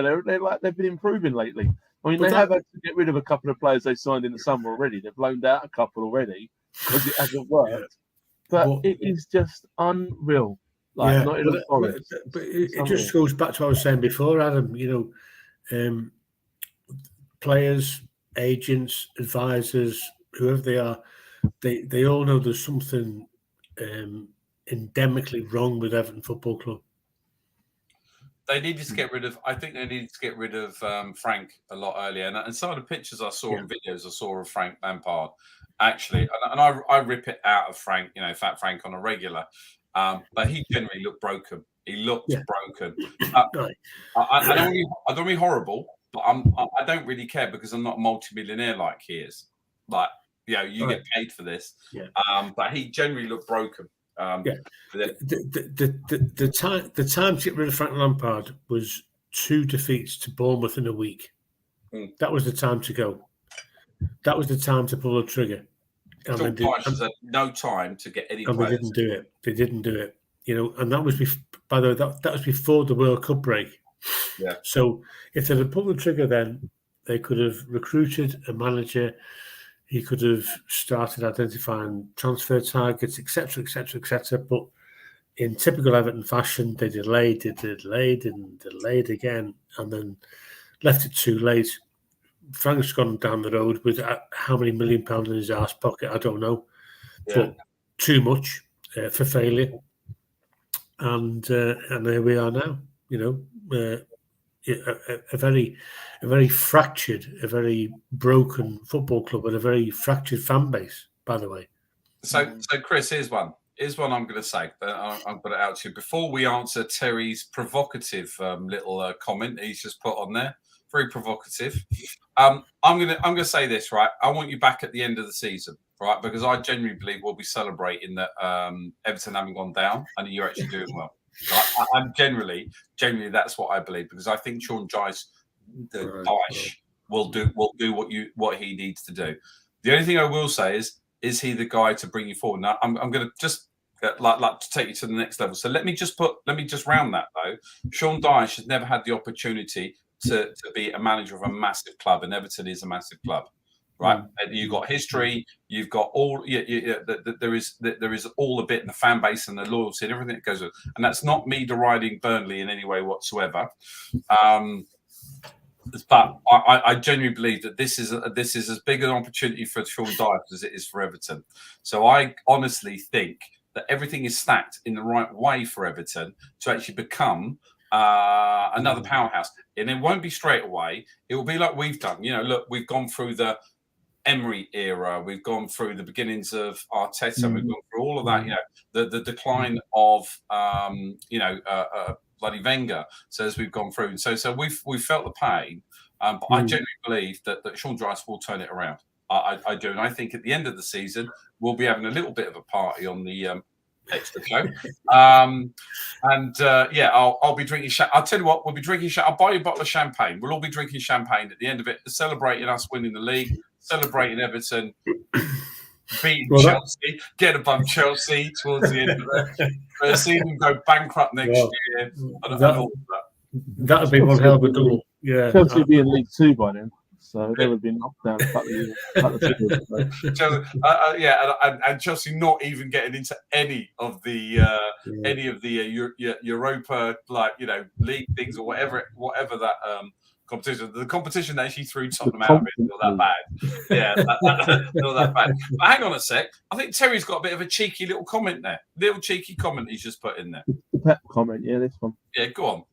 They've been improving lately. I mean, they have had to get rid of a couple of players they signed in the summer already. They've loaned out a couple already because it hasn't worked. But it is just unreal. But it just goes back to what I was saying before, Adam. Players, agents, advisors, whoever they are, they all know there's something endemically wrong with Everton Football Club. They needed to get rid of. I think they needed to get rid of Frank a lot earlier. And some of the pictures I saw and videos I saw of Frank Lampard, actually, and I rip it out of Frank, Fat Frank on a regular. But he generally looked broken. He looked broken. I don't want to be horrible, but I don't really care because I'm not a multimillionaire like he is. Like, you get paid for this. Yeah. But he generally looked broken. The time to get rid of Frank Lampard was 2 defeats to Bournemouth in a week. That was the time to go. that was the time to pull the trigger. And Phil Dyche has had no time to get any and players. They didn't do it. They didn't do it. And that was by the way, that was before the World Cup break. Yeah. So if they had pulled the trigger then, they could have recruited a manager. He could have started identifying transfer targets, etc., etc., etc. But in typical Everton fashion, they delayed again, and then left it too late. Frank's gone down the road with how many £1 million in his arse pocket, I don't know, but too much for failure. And there we are now. A very fractured, a very broken football club, and a very fractured fan base. By the way. So Chris, here's one. I'm going to say. I'm going to out to you before we answer Terry's provocative little comment he's just put on there. Very provocative. I'm going to say this, right? I want you back at the end of the season, right? Because I genuinely believe we'll be celebrating that Everton having gone down and you're actually doing well. Right? I'm generally, that's what I believe, because I think Sean Dyche will do what he needs to do. The only thing I will say is he the guy to bring you forward? Now I'm going to just like to take you to the next level. So let me just round that though. Sean Dyche has never had the opportunity to be a manager of a massive club, and Everton is a massive club. Right, and you've got history, you've got all. There is all the bit in the fan base and the loyalty and everything that goes with, and that's not me deriding Burnley in any way whatsoever. But I genuinely believe that this is as big an opportunity for Sean Dyche as it is for Everton. So I honestly think that everything is stacked in the right way for Everton to actually become another powerhouse, and it won't be straight away. It will be like we've done. Look, we've gone through the Emery era, we've gone through the beginnings of Arteta, we've gone through all of that, the decline of bloody Wenger. So as we've gone through, so we've felt the pain, but I genuinely believe that Sean Dyche will turn it around. I do, and I think at the end of the season we'll be having a little bit of a party on the Xtra show. I'll be drinking. I'll tell you what, we'll be drinking. I'll buy you a bottle of champagne. We'll all be drinking champagne at the end of it, celebrating us winning the league. Celebrating Everton beating Chelsea, get above Chelsea towards the end of it. See them go bankrupt next year. And all that would be one hell of a double. Yeah, Chelsea would be in League 2 by then, so they would have been knocked down. And Chelsea not even getting into any of the Europa league things or whatever that. Competition. The competition that actually threw Tottenham out of it. Not that bad. Yeah, not that bad. But hang on a sec. I think Terry's got a bit of a cheeky little comment there. Little cheeky comment he's just put in there. The Pep comment, this one. Yeah, go on.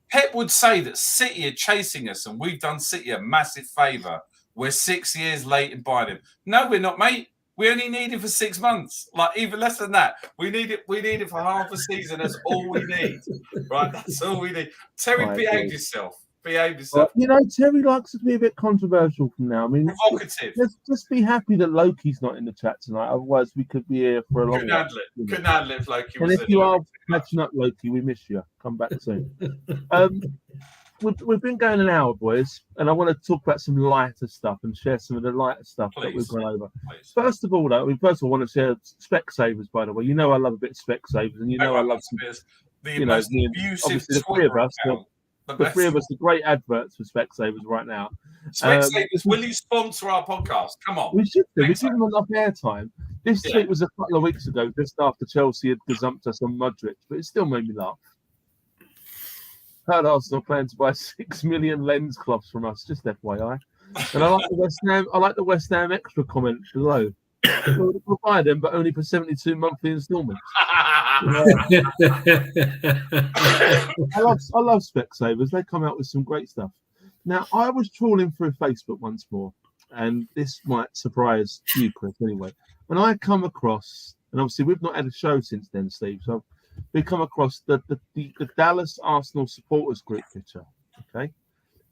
Pep would say that City are chasing us and we've done City a massive favour. We're 6 years late in buying him. No, we're not, mate. We only need him for 6 months. Like, even less than that. We need it for half a season. That's all we need. Right? That's all we need. Terry, behave yourself. Behave yourself. Terry likes to be a bit controversial from now. I mean, provocative. Let's just be happy that Loki's not in the chat tonight. Otherwise, we could be here for a long time. Couldn't handle it if Loki was. And if you are catching up, Loki, we miss you. Come back soon. We've been going an hour, boys, and I want to talk about some lighter stuff and share some of the lighter stuff that we've gone over. Please. First of all, I want to share Specsavers, by the way. You know I love a bit of Specsavers, and I love some. Obviously, the three of us. The three of us are great adverts for Specsavers right now. Specsavers, will you sponsor our podcast? Come on. We should do. We give them enough airtime. This tweet was a couple of weeks ago, just after Chelsea had gazumped us on Modric, but it still made me laugh. Heard Arsenal plan to buy 6 million lens cloths from us, just FYI. And I like the West Ham Xtra comment below. We'll buy them, but only for 72 monthly instalments. I love Specsavers. They come out with some great stuff. Now, I was trawling through Facebook once more, and this might surprise you, Chris, anyway. When I come across, and obviously we've not had a show since then, Steve, so we come across the Dallas Arsenal supporters group picture, okay?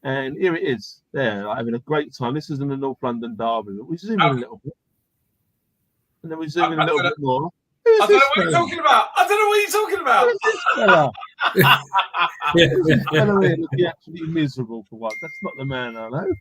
And here it is, there, having a great time. This is in the North London derby. We zoom in a little bit. And then we zoom in a little bit more. Who's I don't know this what you're fella? talking about. I don't know what you're talking about. Who's this fella? Who's this fella here looking absolutely miserable for once? That's not the man I know.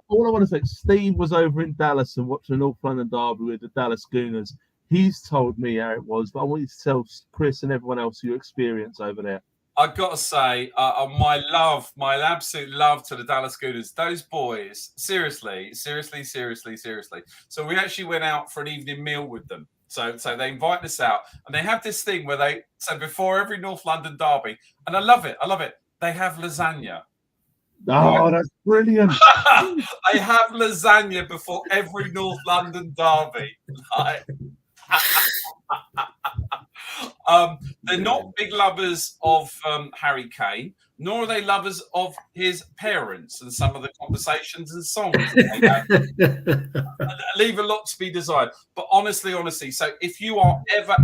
All I want to say, Steve was over in Dallas and watching North London Derby with the Dallas Gooners. He's told me how it was, but I want you to tell Chris and everyone else your experience over there. I've got to say, my absolute love to the Dallas Gooners. Those boys, seriously. So we actually went out for an evening meal with them. So they invite us out, and they have this thing where before every North London derby, and I love it. They have lasagna. Oh, that's brilliant. They have lasagna before every North London derby. They're not big lovers of Harry Kane, nor are they lovers of his parents and some of the conversations and songs that they have. Leave a lot to be desired. But honestly, so if you are ever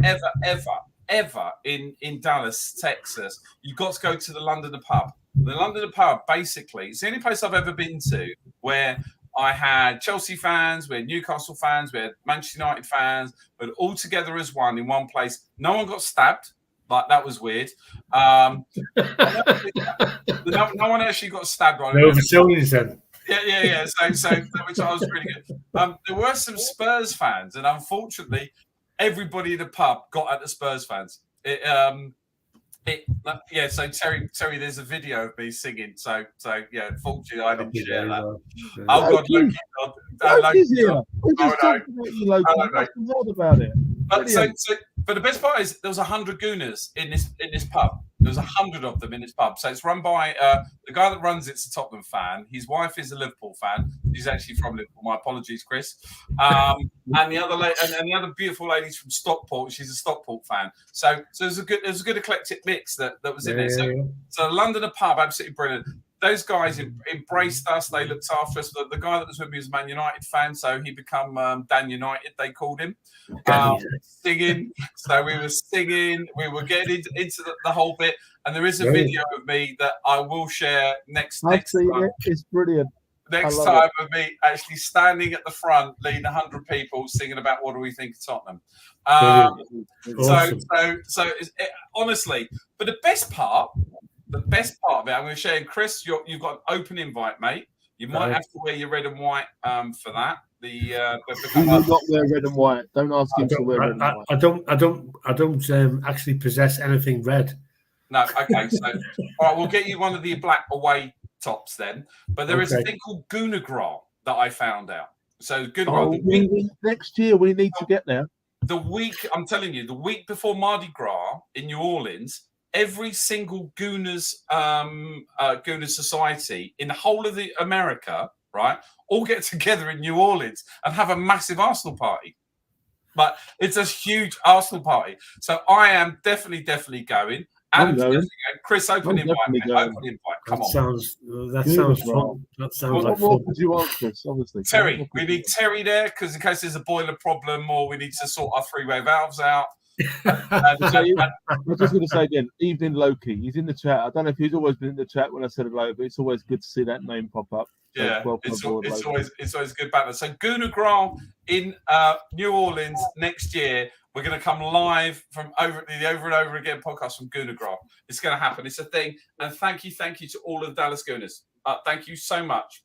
in Dallas, Texas, you've got to go to the Londoner Pub. The Londoner Pub, basically, it's the only place I've ever been to where I had Chelsea fans, we had Newcastle fans, we had Manchester United fans, but all together as one in one place. No one got stabbed. Like, that was weird. No one actually got stabbed. Right? No facilities then. Yeah. So which I was really good. There were some Spurs fans, and unfortunately, everybody in the pub got at the Spurs fans. So Terry, there's a video of me singing. So yeah, unfortunately, I didn't share that. Oh God, Loki, Loki's here. We're just talking about you, Loki. What about it? But the best part is there was 100 Gooners in this pub. There was 100 of them in this pub. So it's run by the guy that runs it's a Tottenham fan. His wife is a Liverpool fan. She's actually from Liverpool. My apologies, Chris. And the other beautiful lady's from Stockport. She's a Stockport fan. So there's a good eclectic mix that was in there. So Londoner Pub, absolutely brilliant. Those guys embraced us. They looked after us. The guy that was with me was a Man United fan, so he become Dan United, they called him. Singing. So we were singing. We were getting into the whole bit. And there is a video of me that I will share next time. It's brilliant. Next time of me actually standing at the front, leading 100 people, singing about what do we think of Tottenham. Awesome. So honestly, but the best part of it, I'm going to share. Chris, you've got an open invite, mate. You might have to wear your red and white for that. He will not wear red and white. Don't ask him to wear red and white. I don't actually possess anything red. No, okay. So all right, we'll get you one of the black away tops then. But there is a thing called Gooner Gras that I found out. So Gooner Gras. Next year we need to get there. I'm telling you, the week before Mardi Gras in New Orleans, every single Gooners society in the whole of the America, right, all get together in New Orleans and have a massive Arsenal party. But it's a huge Arsenal party. So I am definitely going. And Chris, open invite. Come on. That sounds fun. That sounds like fun. What would you want, Chris? Obviously, Terry. We need Terry there because in case there's a boiler problem or we need to sort our three-way valves out. I was just going to say again, evening Loki. He's in the chat. I don't know if he's always been in the chat when I said hello, but it's always good to see that name pop up. Yeah, it's always good banter. So Gooner Gras in New Orleans next year. We're going to come live from over and over again podcast from Gooner Gras. It's going to happen. It's a thing. And thank you to all of the Dallas Gooners. Thank you so much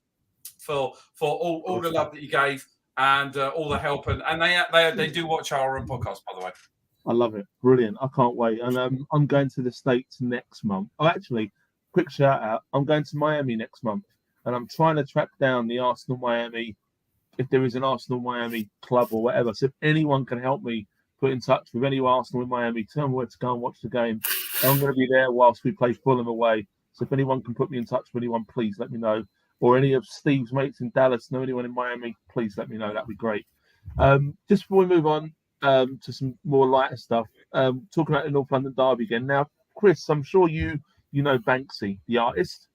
for all the love that you gave and all the help. And they do watch our own podcast, by the way. I love it. Brilliant. I can't wait. And I'm going to the States next month. Oh, actually, quick shout out. I'm going to Miami next month. And I'm trying to track down the Arsenal Miami, if there is an Arsenal Miami club or whatever. So if anyone can help me put in touch with any Arsenal in Miami, tell me where to go and watch the game. I'm going to be there whilst we play Fulham away. So if anyone can put me in touch with anyone, please let me know. Or any of Steve's mates in Dallas know anyone in Miami, please let me know. That'd be great. Just before we move on to some more lighter stuff, talking about the North London Derby again. Now, Chris, I'm sure you know Banksy, the artist.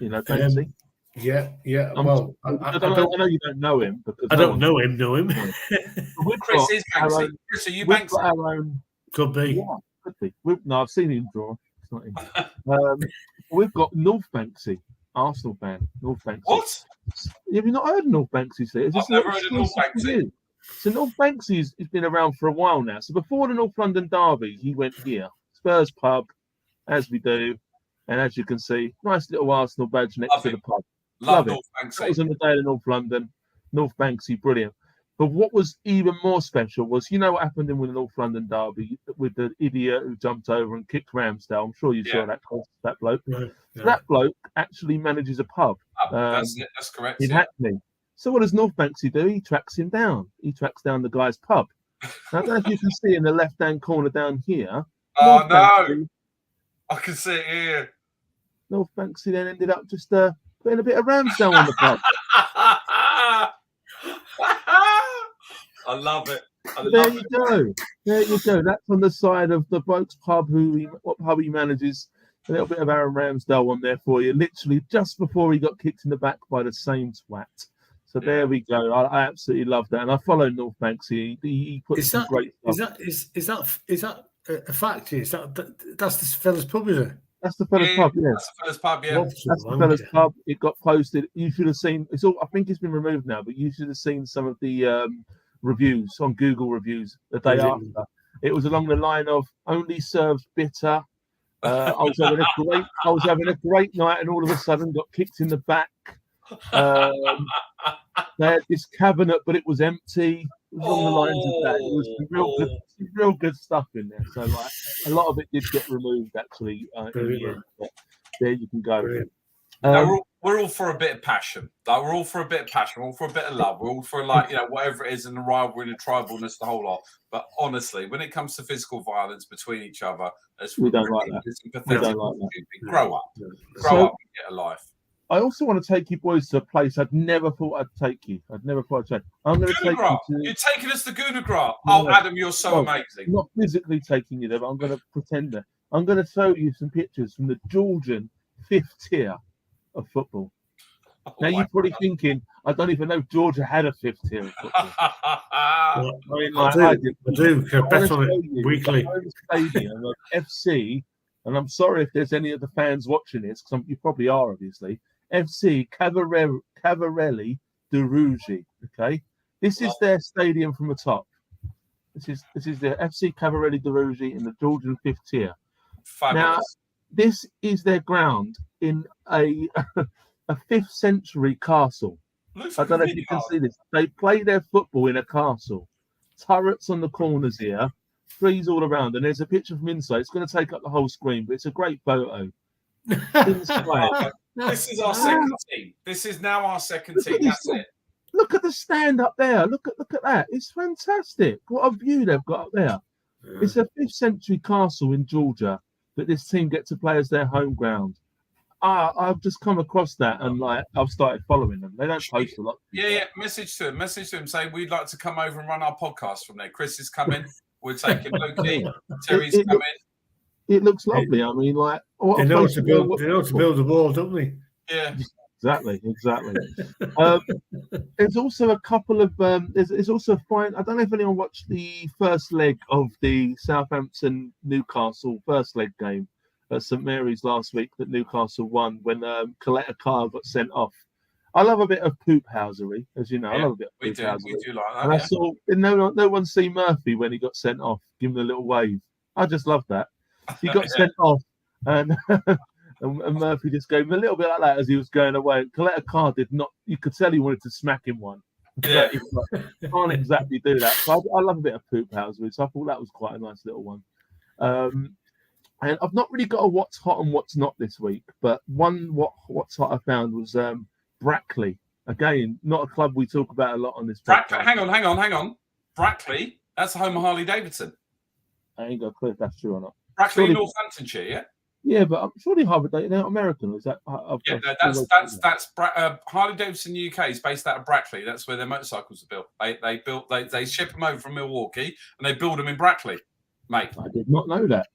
You know Banksy? Yeah. I know you don't know him. Because I don't know him. Chris is Banksy. Chris, are you Banksy? Got our own... Could be. Yeah, could be. No, I've seen him draw. It's not him. We've got North Banksy, Arsenal fan. North Banksy. What? Have you not heard of North Banksy? I've never heard of North Banksy. So North Banksy's has been around for a while now. So before the North London Derby, he went here, Spurs pub, as we do, and as you can see, nice little Arsenal badge next to the pub. Love it. North Banksy. That was on the day of North London. North Banksy, brilliant. But what was even more special was, you know what happened in the North London Derby with the idiot who jumped over and kicked Ramsdale? I'm sure you saw that bloke. Yeah. So that bloke actually manages a pub. That's it. That's correct. In Hackney. So what does North Banksy do? He tracks him down. He tracks down the guy's pub. Now, I don't know if you can see in the left-hand corner down here. Oh, no. I can see it here. North Banksy then ended up just putting a bit of Ramsdale on the pub. I love it. There you go. That's on the side of the bloke's pub, what pub he manages. A little bit of Aaron Ramsdale on there for you, literally just before he got kicked in the back by the same twat. So there we go. I absolutely love that, and I follow North Banksy. He puts some great stuff. Is that a fact? That's this fella's pub, is it? That's the fella's pub. Yeah, that's the fella's pub. Yeah, that's the fella's pub. It got posted. You should have seen. It's all. I think it's been removed now, but you should have seen some of the reviews on Google reviews the day after. It was along the line of only served bitter. I was having a great night, and all of a sudden got kicked in the back. They had this cabinet, but it was empty. It was along the lines of that. It was some real good stuff in there. So, like, a lot of it did get removed actually. In the end. But there you can go. We're all for a bit of passion. Like, we're all for a bit of passion. We're all for a bit of love. We're all for, like, whatever it is, in the rivalry and the tribalness, the whole lot. But honestly, when it comes to physical violence between each other, we don't like that. We don't like that. Grow up. Grow up and get a life. I also want to take you boys to a place I'd never thought I'd take you. I'm going to take you to... You're taking us to Goonagrat. Oh, Adam, you're so amazing. Not physically taking you there, but I'm going to pretend that. I'm going to show you some pictures from the Georgian 5th tier of football. Now, you're probably thinking, I don't even know if Georgia had a 5th tier of football. I do. Bet on it weekly. Stadium of FC, and I'm sorry if there's any of the fans watching this, because you probably are, obviously. FC Cavarelli de Rugi. Okay, this is their stadium from the top. This is their FC Cavarelli de Rugi in the Georgian 5th tier. Fabulous. Now, this is their ground in a 5th century castle. I don't know if you can see this. They play their football in a castle. Turrets on the corners here, trees all around, and there's a picture from inside. It's going to take up the whole screen, but it's a great photo. This is our second team. This is now our second team. That's it. Look at the stand up there. Look at that. It's fantastic. What a view they've got up there. Yeah. It's a 5th century castle in Georgia that this team get to play as their home ground. I've just come across that, and I've started following them. They don't post a lot. Yeah. Message to him. Say we'd like to come over and run our podcast from there. Chris is coming. We're taking Loki. Terry's coming. It looks lovely. I mean, they know to build a wall, don't they? Yeah. Exactly. There's also a couple of there's also a fine. I don't know if anyone watched the first leg of the Southampton Newcastle first leg game at St Mary's last week that Newcastle won when Coletta Carr got sent off. I love a bit of poop housery, as you know. Yeah, I love a bit of poop housery. We do like that. And I saw no one see Murphy when he got sent off, give him a little wave. I just love that. He got sent off, and Murphy just gave him a little bit like that as he was going away. Coletta Carr did not. You could tell he wanted to smack him one. Yeah. He can't exactly do that. So I love a bit of poop housery. So I thought that was quite a nice little one. And I've not really got a what's hot and what's not this week, but what's hot I found was Brackley. Again, not a club we talk about a lot on this podcast. Hang on. Brackley, that's the home of Harley Davidson. I ain't got a clue if that's true or not. Brackley, Northamptonshire, yeah? Yeah, but I'm surely Harvard they're not American. Is that? That's Harley Davidson UK is based out of Brackley. That's where their motorcycles are built. They ship them over from Milwaukee and they build them in Brackley, mate. I did not know that.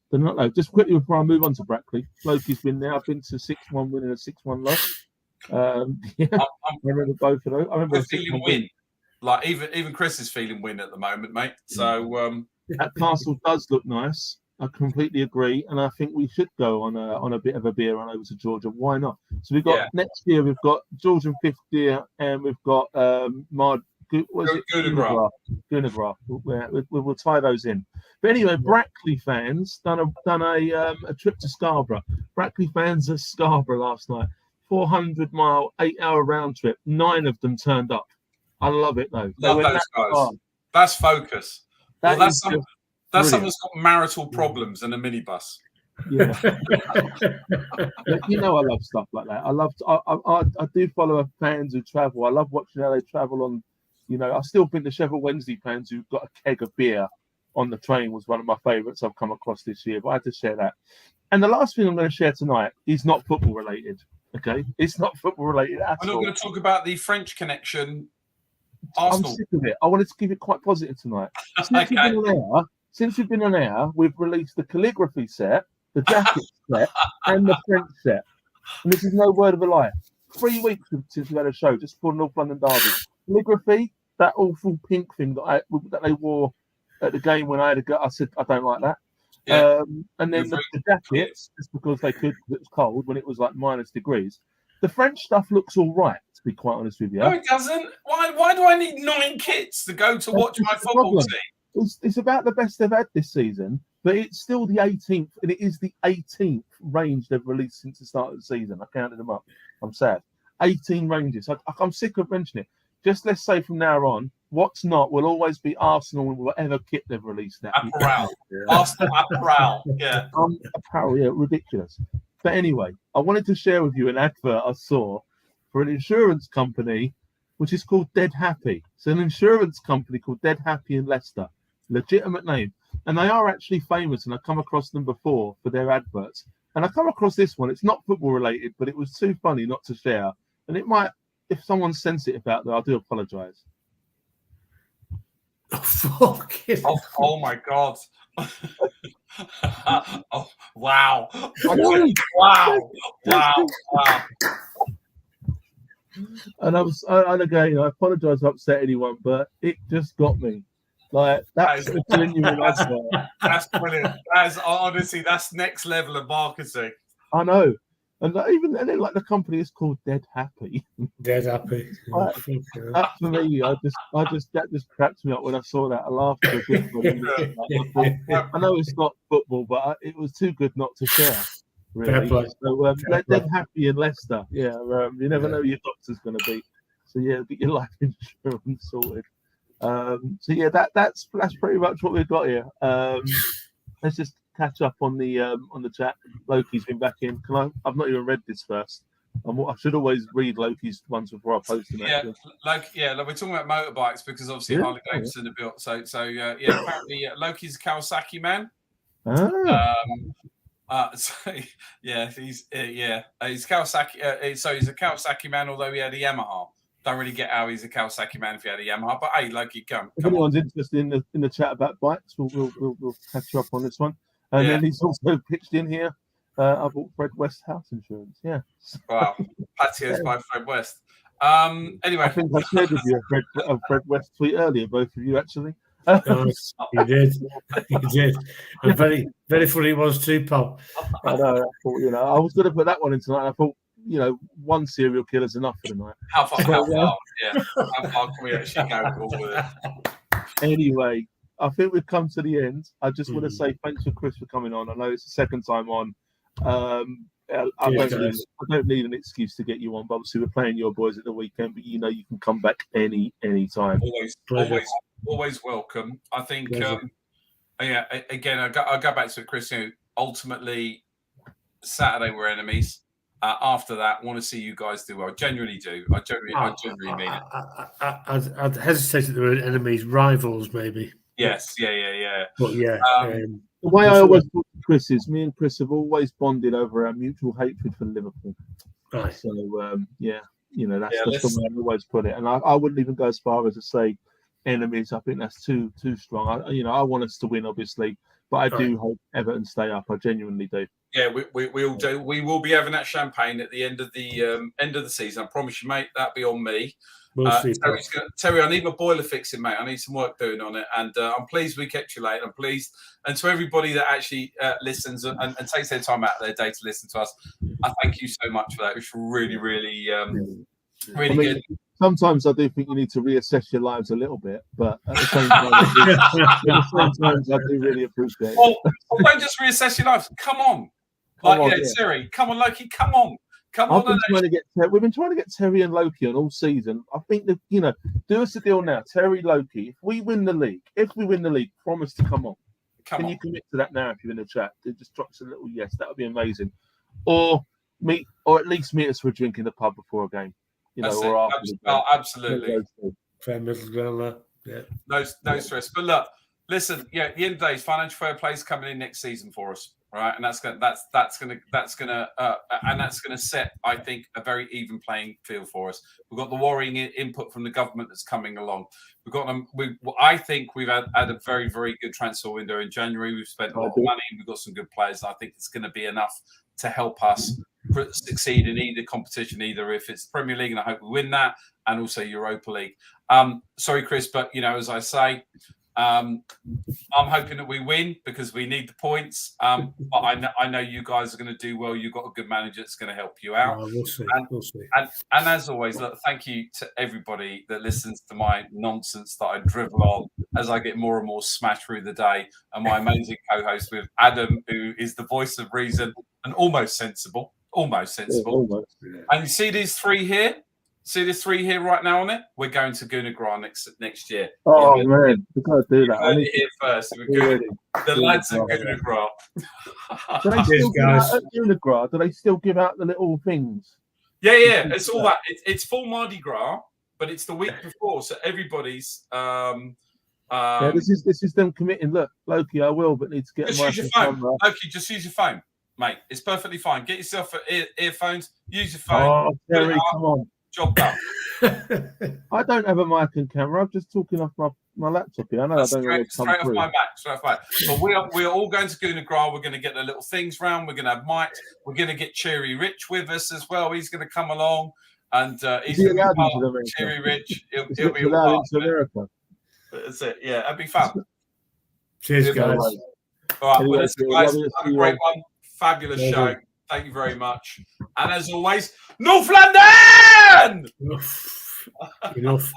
Just quickly before I move on to Brackley, Loki's been there. I've been to 6-1 win and a 6-1 loss. I remember both of those. I remember feeling win. Like even Chris is feeling win at the moment, mate. So that castle does look nice. I completely agree, and I think we should go on a bit of a beer run over to Georgia. Why not? So we've got next year we've got Georgian 5th year, and we've got Was it Gunagraph. Gunagraph. We'll tie those in. But anyway, Brackley fans done a trip to Scarborough. Brackley fans at Scarborough last night. 400-mile, 8-hour round trip. 9 of them turned up. I love it though. Love those guys. That's focus. That's someone that's got marital problems and a minibus. Yeah. You know, I love stuff like that. I do follow fans who travel. I love watching how they travel on, you know, I still think the Sheffield Wednesday fans who've got a keg of beer on the train was one of my favourites I've come across this year, but I had to share that. And the last thing I'm going to share tonight is not football related. Okay, it's not football related at all. We're not going to talk about the French connection. Arsenal. I'm sick of it. I wanted to keep it quite positive tonight. Since we've been on air, we've released the calligraphy set, the jacket set, and the French set. And this is no word of a lie. 3 weeks since we've had a show, just for North London Derby. Calligraphy, that awful pink thing that they wore at the game when I said I don't like that. Yeah. And then the jackets, just because they could, it was cold when it was like -degrees. The French stuff looks all right, to be quite honest with you. No, it doesn't. Why do I need 9 kits to go to watch my football team? It's about the best they've had this season, but it's still the 18th, and it is the 18th range they've released since the start of the season. I counted them up. I'm sad. 18 ranges. I'm sick of mentioning it. Just let's say from now on, what's not will always be Arsenal and whatever kit they've released now. Apparel. Arsenal apparel. Yeah. Apparel, yeah, ridiculous. But anyway, I wanted to share with you an advert I saw for an insurance company, which is called Dead Happy. It's an insurance company called Dead Happy in Leicester. Legitimate name. And they are actually famous, and I've come across them before for their adverts. And I come across this one. It's not football related, but it was too funny not to share. And it might, if someone's sensitive out there, I do apologise. Oh my God. Oh, wow. Wow. And again, I apologise if I upset anyone, but it just got me. Like that's a genuine advert. That's brilliant. That's next level of marketing. I know. And then like the company is called Dead Happy. Dead Happy. That for me, that just cracked me up when I saw that. I laughed a bit. I know it's not football, but it was too good not to share. Really. So Dead Happy in Leicester. Yeah, you never know who your doctor's going to be. So yeah, get your life insurance sorted. So yeah, that's pretty much what we've got here. Let's just catch up on the chat. Loki's been back in. I've not even read this first. I should always read Loki's ones before I post them. Yeah, we're talking about motorbikes because obviously Harley Davidson are built. So apparently Loki's a Kawasaki man. He's Kawasaki. So he's a Kawasaki man, although he had a Yamaha. Don't really get how he's a Kawasaki man if he had a Yamaha, but hey, Loki, come. If anyone's interested in the chat about bikes, we'll catch you up on this one. And then he's also pitched in here. I bought Fred West house insurance. Yeah. Wow. Patios by Fred West. Anyway, I think I shared with you a Fred West tweet earlier, both of you actually. You did. And very, very funny it was too, pal. I know. I thought, I was going to put that one in tonight. And I thought, one serial killer's enough for the night. How far can we actually go with it? Anyway, I think we've come to the end. I just want to say thanks for Chris for coming on. I know it's the second time on. I don't need an excuse to get you on, but obviously we're playing your boys at the weekend, but you can come back any time. Always welcome. I think again I'll go back to it, Chris. Ultimately Saturday we're enemies. After that, want to see you guys do well. I genuinely do. I genuinely mean it. I'd hesitate that they were enemies, rivals, maybe. Yes, yeah. But yeah, the way I always talk to Chris is, me and Chris have always bonded over our mutual hatred for Liverpool. Right. So that's the way I always put it. And I wouldn't even go as far as to say enemies. I think that's too strong. I want us to win, obviously, but I do hope Everton stay up. I genuinely do. Yeah, we all do. We will be having that champagne at the end of the season. I promise you, mate. That'll be on me. We'll see. Terry, I need my boiler fixing, mate. I need some work doing on it, and I'm pleased we kept you late. I'm pleased, and to everybody that actually listens and takes their time out of their day to listen to us, I thank you so much for that. It was really, really, really good. sometimes I do think you need to reassess your lives a little bit, but at the same time, I do really appreciate it. Well, don't just reassess your lives. Come on. Siri, come on, Loki, come on. We've been trying to get Terry and Loki on all season. I think that, do us a deal now. Terry, Loki, if we win the league, promise to come on. Can you commit to that now if you're in the chat? Just drop us a little yes. That would be amazing. Or at least meet us for a drink in the pub before a game. Or after the game. Absolutely. Fair middle ground there. Yeah. No stress. But look, listen, at the end of the day, financial fair play is coming in next season for us. Right, and that's gonna set, I think, a very even playing field for us. We've got the worrying input from the government that's coming along. We've got I think we've had a very, very good transfer window in January. We've spent a lot of money. We've got some good players. I think it's going to be enough to help us succeed in either competition, either if it's Premier League, and I hope we win that, and also Europa League. Sorry, Chris, but as I say. I'm hoping that we win because we need the points. But I know you guys are going to do well. You've got a good manager that's going to help you out. We'll see. And as always, look, thank you to everybody that listens to my nonsense that I drivel on as I get more and more smashed through the day. And my amazing co-host with Adam, who is the voice of reason and almost sensible. Almost. And you see these three here? See the three here right now on it? We're going to Gunagra next year. Oh, man. We've got to do that. I need to hear first. The lads at Gunagra. Do they still give out at Gunagra? Do they still give out the little things? Yeah. It's all that. It's full Mardi Gras, but it's the week before. So everybody's... this is them committing. Look, Loki, I will, but need to get just use your phone. Loki, just use your phone, mate. It's perfectly fine. Get yourself earphones. Use your phone. Oh, Terry, come on. Job done. I don't have a mic and camera. I'm just talking off my laptop here. I know That's I don't know what's come straight through. Off my back. But we're all going to Gunagra. We're going to get the little things round. We're going to have mics. We're going to get Cherry Rich with us as well. He's going to come along, and he's going to be part of Cherry Rich. He'll be allowed into America. That's it. Yeah, that'd be fun. Cheers, guys. All right, well, listen, guys, have a great one. Fabulous show. Thank you very much. And as always, North London! Enough.